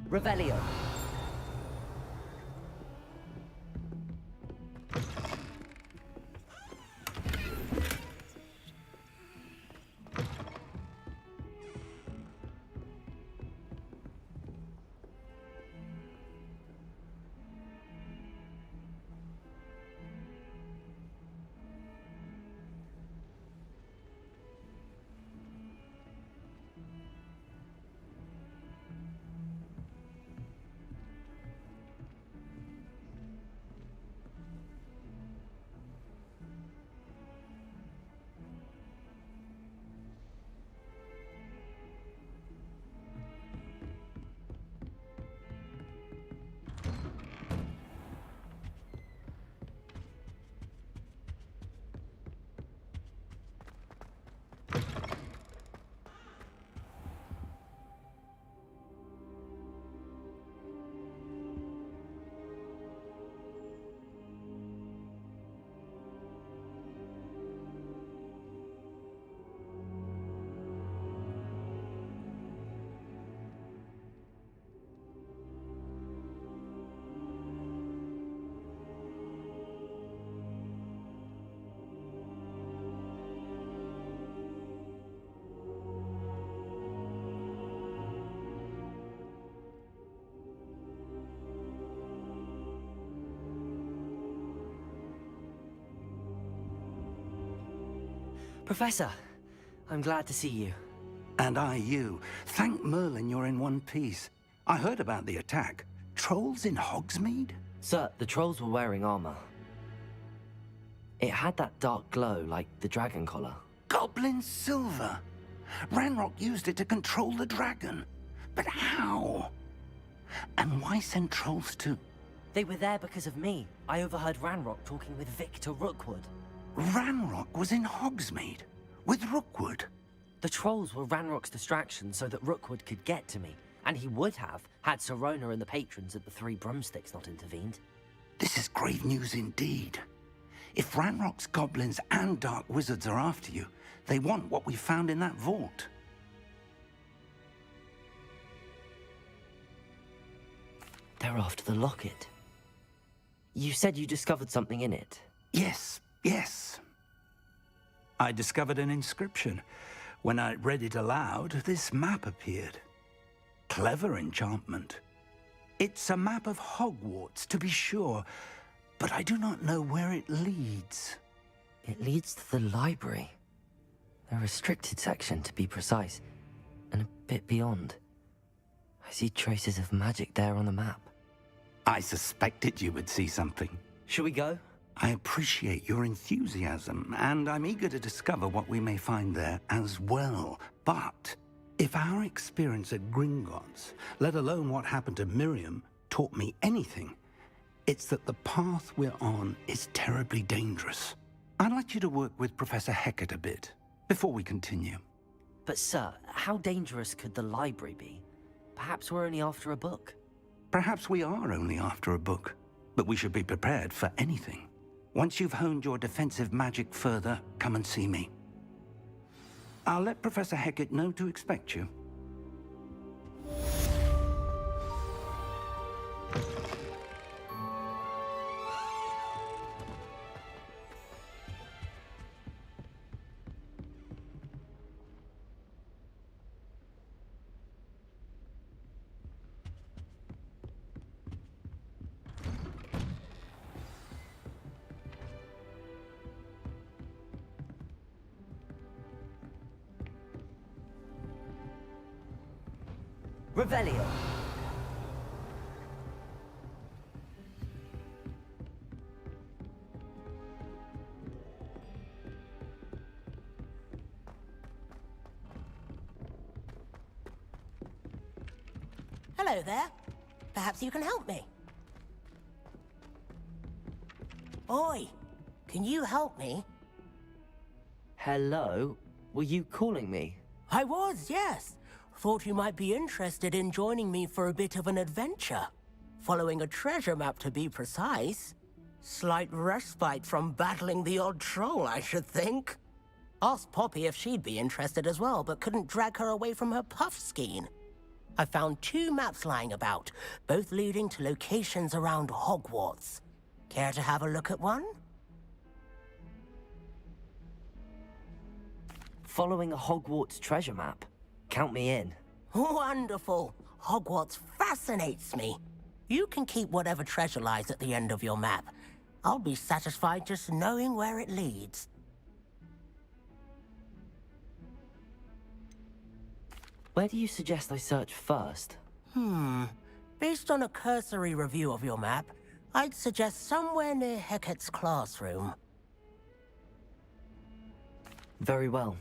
Revelio. Professor, I'm glad to see you. And I you. Thank Merlin you're in one piece. I heard about the attack. Trolls in Hogsmeade? Sir, the trolls were wearing armor. It had that dark glow like the dragon collar. Goblin silver. Ranrock used it to control the dragon. But how? And why send trolls too? They were there because of me. I overheard Ranrock talking with Victor Rookwood. Ranrock was in Hogsmeade? With Rookwood? The trolls were Ranrock's distraction so that Rookwood could get to me. And he would have, had Sirona and the patrons at the Three Broomsticks not intervened. This is grave news indeed. If Ranrock's goblins and dark wizards are after you, they want what we found in that vault. They're after the locket. You said you discovered something in it. Yes. I discovered an inscription. When I read it aloud, this map appeared. Clever enchantment. It's a map of Hogwarts, to be sure, but I do not know where it leads. It leads to the library. A restricted section, to be precise, and a bit beyond. I see traces of magic there on the map. I suspected you would see something. Shall we go? I appreciate your enthusiasm, and I'm eager to discover what we may find there as well. But if our experience at Gringotts, let alone what happened to Miriam, taught me anything, it's that the path we're on is terribly dangerous. I'd like you to work with Professor Hecat a bit, before we continue. But sir, how dangerous could the library be? Perhaps we're only after a book. Perhaps we are only after a book, but we should be prepared for anything. Once you've honed your defensive magic further, come and see me. I'll let Professor Hecat know to expect you. Revelio. Hello there. Perhaps you can help me. Oi, can you help me? Hello? Were you calling me? I was, yes. Thought you might be interested in joining me for a bit of an adventure. Following a treasure map, to be precise. Slight respite from battling the odd troll, I should think. Asked Poppy if she'd be interested as well, but couldn't drag her away from her puff skein. I found 2 maps lying about, both leading to locations around Hogwarts. Care to have a look at one? Following a Hogwarts treasure map? Count me in. Wonderful. Hogwarts fascinates me. You can keep whatever treasure lies at the end of your map. I'll be satisfied just knowing where it leads. Where do you suggest I search first? Based on a cursory review of your map, I'd suggest somewhere near Hecat's classroom. Very well.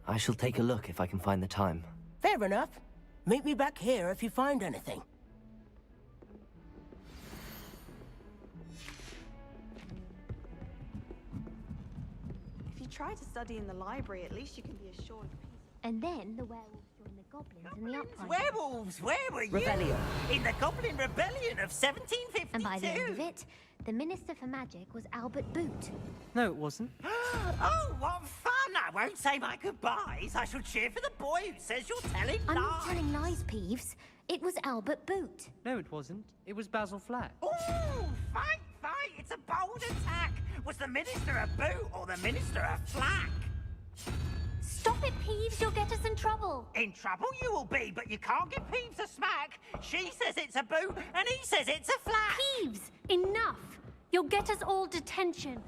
I shall take a look if I can find the time. Fair enough. Meet me back here if you find anything. If you try to study in the library, at least you can be assured. And then the werewolves joined the goblins in the uprising. Werewolves, where were you? Rebellion. In the Goblin Rebellion of 1752. And by the end of it, the Minister for Magic was Albert Boot. No, it wasn't. Oh, what fun! I won't say my goodbyes. I shall cheer for the boy who says you're telling I'm lies. not telling lies, Peeves. It was Albert Boot. No, it wasn't. It was Basil Flack. Ooh, fight! It's a bold attack. Was the Minister a Boot or the Minister a Flack? Stop it, Peeves. You'll get us in trouble. In trouble you will be, but you can't give Peeves a smack. She says it's a Boot and he says it's a Flack. Peeves, enough. You'll get us all detention.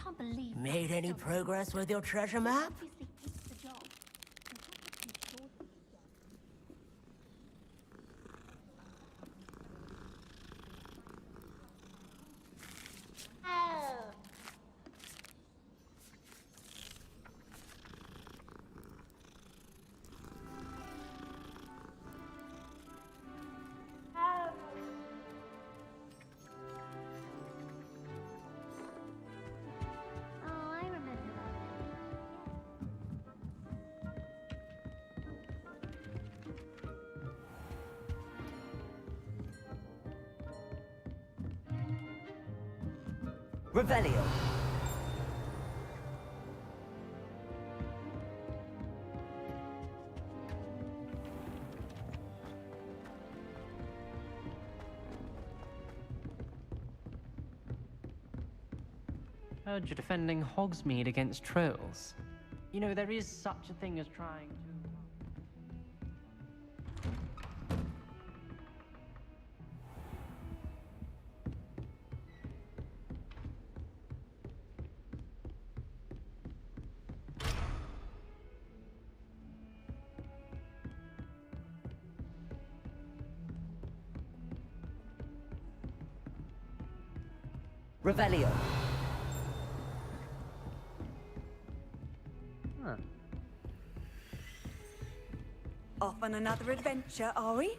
can't believe Made any progress with your treasure map? obviously hates the job. Oh, I remember that. Revelio. Heard you're defending Hogsmeade against trolls. You know, there is such a thing as trying to... Revelio. Huh. Off on another adventure, are we?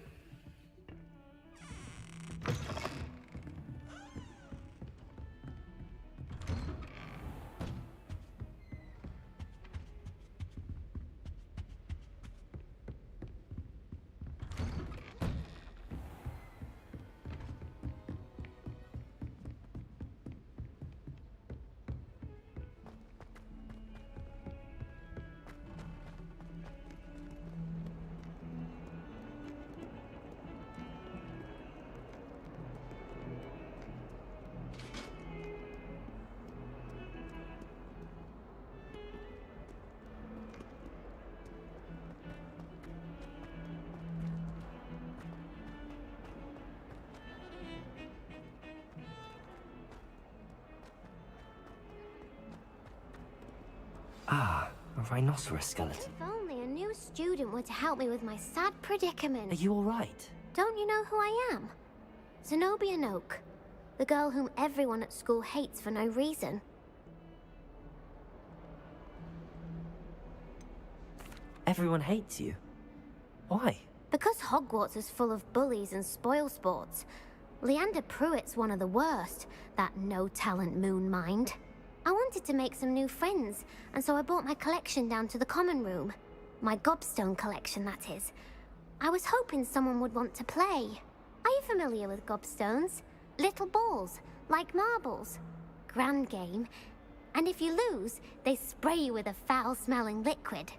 Ah, a rhinoceros skeleton. If only a new student were to help me with my sad predicament. Are you all right? Don't you know who I am? Zenobia Noak, the girl whom everyone at school hates for no reason. Everyone hates you. Why? Because Hogwarts is full of bullies and spoilsports. Leander Pruitt's one of the worst, that no-talent moon mind. I wanted to make some new friends, and so I brought my collection down to the common room. My gobstone collection, that is. I was hoping someone would want to play. Are you familiar with gobstones? Little balls, like marbles. Grand game. And if you lose, they spray you with a foul-smelling liquid.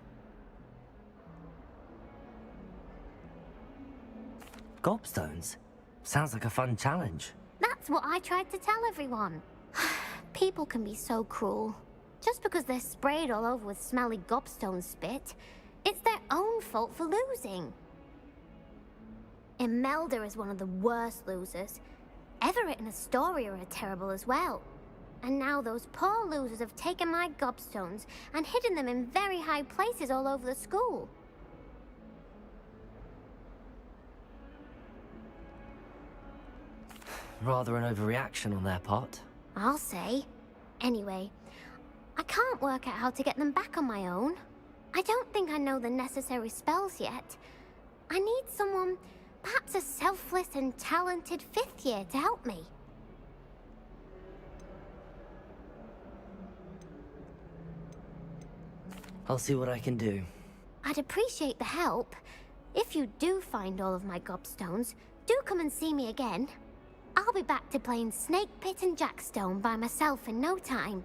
Gobstones? Sounds like a fun challenge. That's what I tried to tell everyone. People can be so cruel. Just because they're sprayed all over with smelly gobstone spit, it's their own fault for losing. Imelda is one of the worst losers. Everett and Astoria are terrible as well. And now those poor losers have taken my gobstones and hidden them in very high places all over the school. Rather an overreaction on their part. I'll say. Anyway, I can't work out how to get them back on my own. I don't think I know the necessary spells yet. I need someone, perhaps a selfless and talented fifth year to help me. I'll see what I can do. I'd appreciate the help. If you do find all of my gobstones, do come and see me again. I'll be back to playing Snake Pit and Jackstone by myself in no time.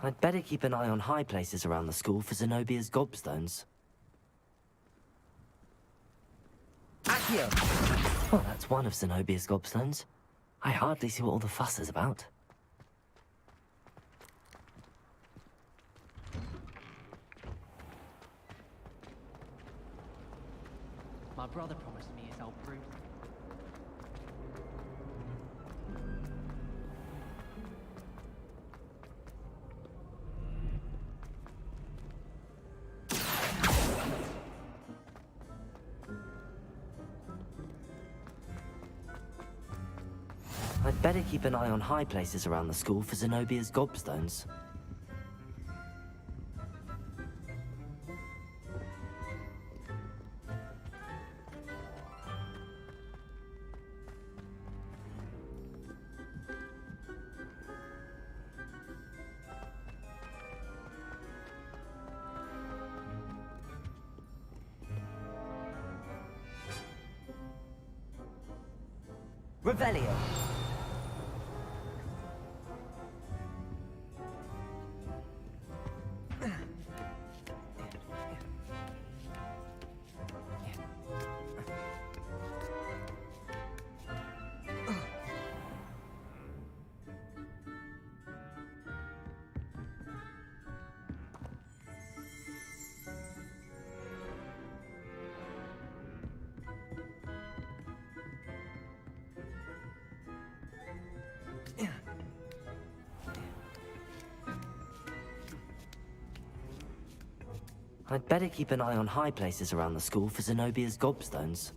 I'd better keep an eye on high places around the school for Zenobia's gobstones. Accio! Well, that's one of Zenobia's gobstones. I hardly see what all the fuss is about. brother promised me is I'll prove. I'd better keep an eye on high places around the school for Zenobia's gobstones. Revelio. I'd better keep an eye on high places around the school for Zenobia's gobstones.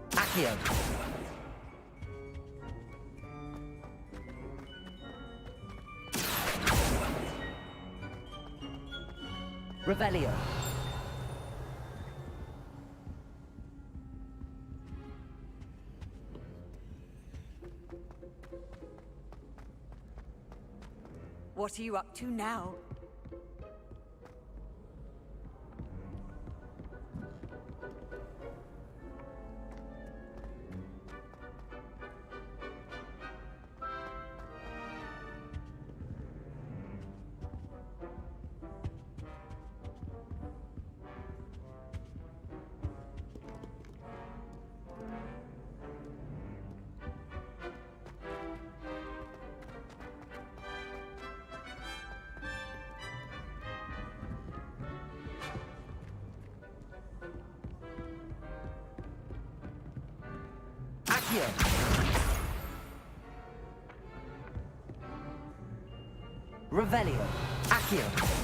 Accio! Revelio! What are you up to now? Accio! Revelio! Accio!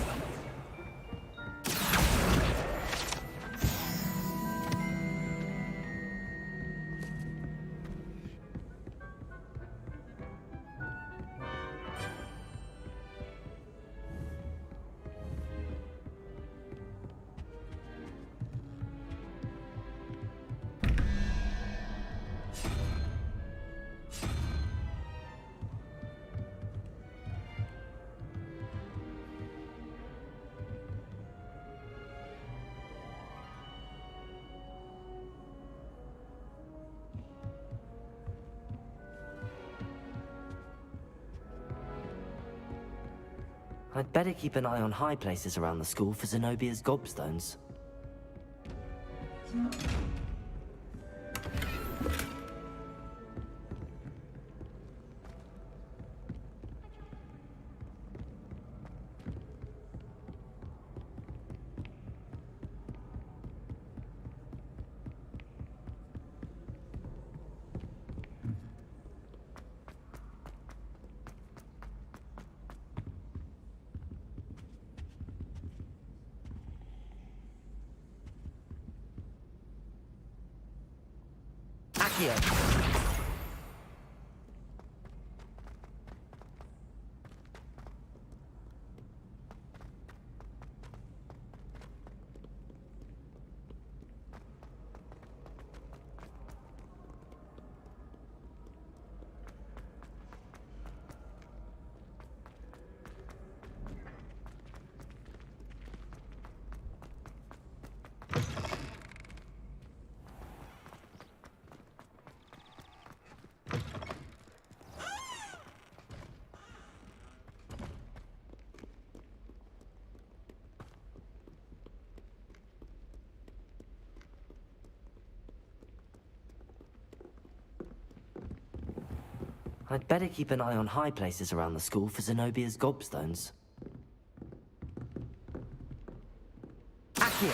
I'd better keep an eye on high places around the school for Zenobia's gobstones. Accio! I'd better keep an eye on high places around the school for Zenobia's gobstones. Accio!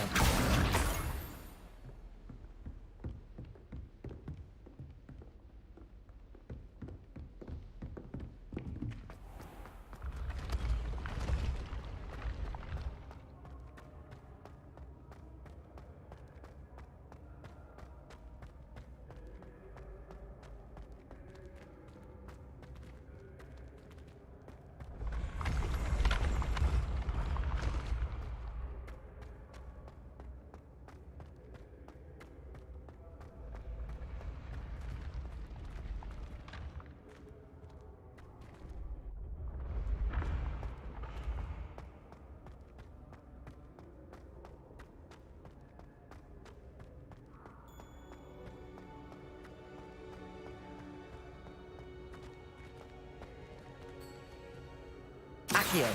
Accio.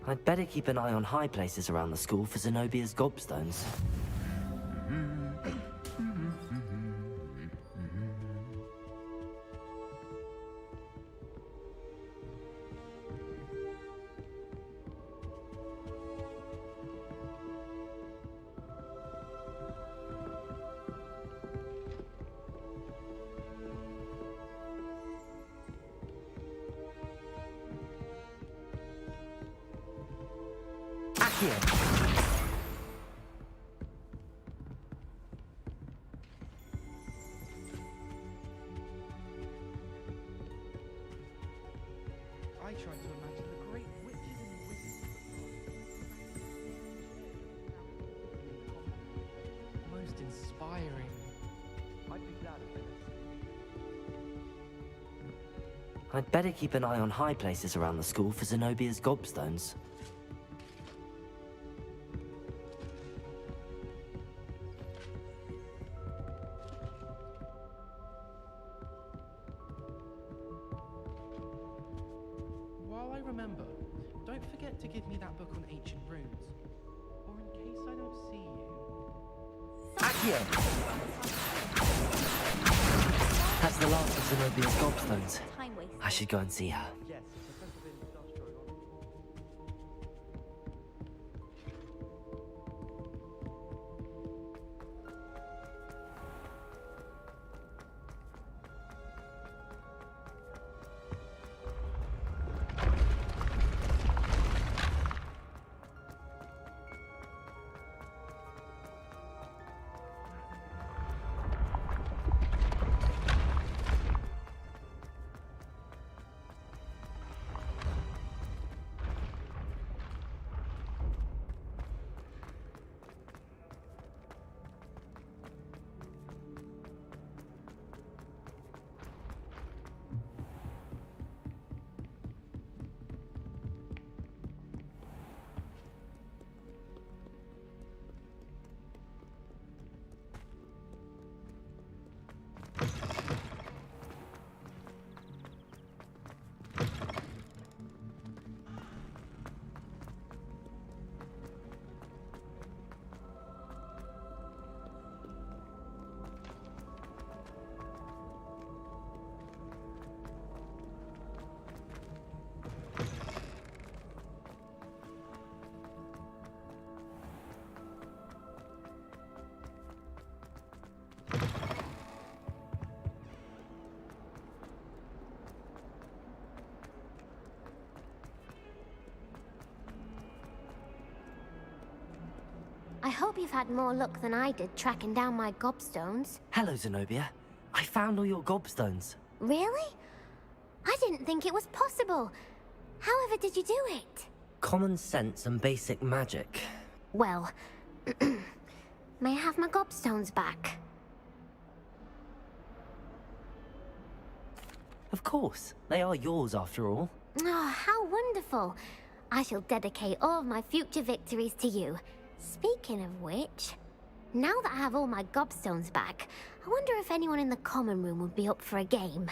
I'd better keep an eye on high places around the school for Zenobia's gobstones. I try to imagine the great witches and wizards. Most inspiring. I'd be glad if I'd better keep an eye on high places around the school for Zenobia's gobstones. While I remember, don't forget to give me that book on ancient runes. Or in case I don't see you. Accio! That's the last of Zenobia's gobstones. I should go and see her. Yes, Professor Vince does show it on. I hope you've had more luck than I did tracking down my gobstones. Hello, Zenobia. I found all your gobstones. Really? I didn't think it was possible. However did you do it? Common sense and basic magic. Well, may I have my gobstones back? Of course. They are yours after all. Oh, how wonderful. I shall dedicate all of my future victories to you. Speaking of which, now that I have all my gobstones back, I wonder if anyone in the common room would be up for a game.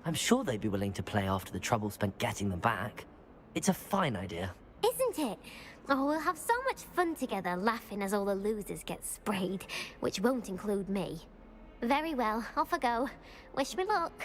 I'm sure they'd be willing to play after the trouble spent getting them back. It's a fine idea. Isn't it? Oh, we'll have so much fun together, laughing as all the losers get sprayed, which won't include me. Very well, off I go. Wish me luck.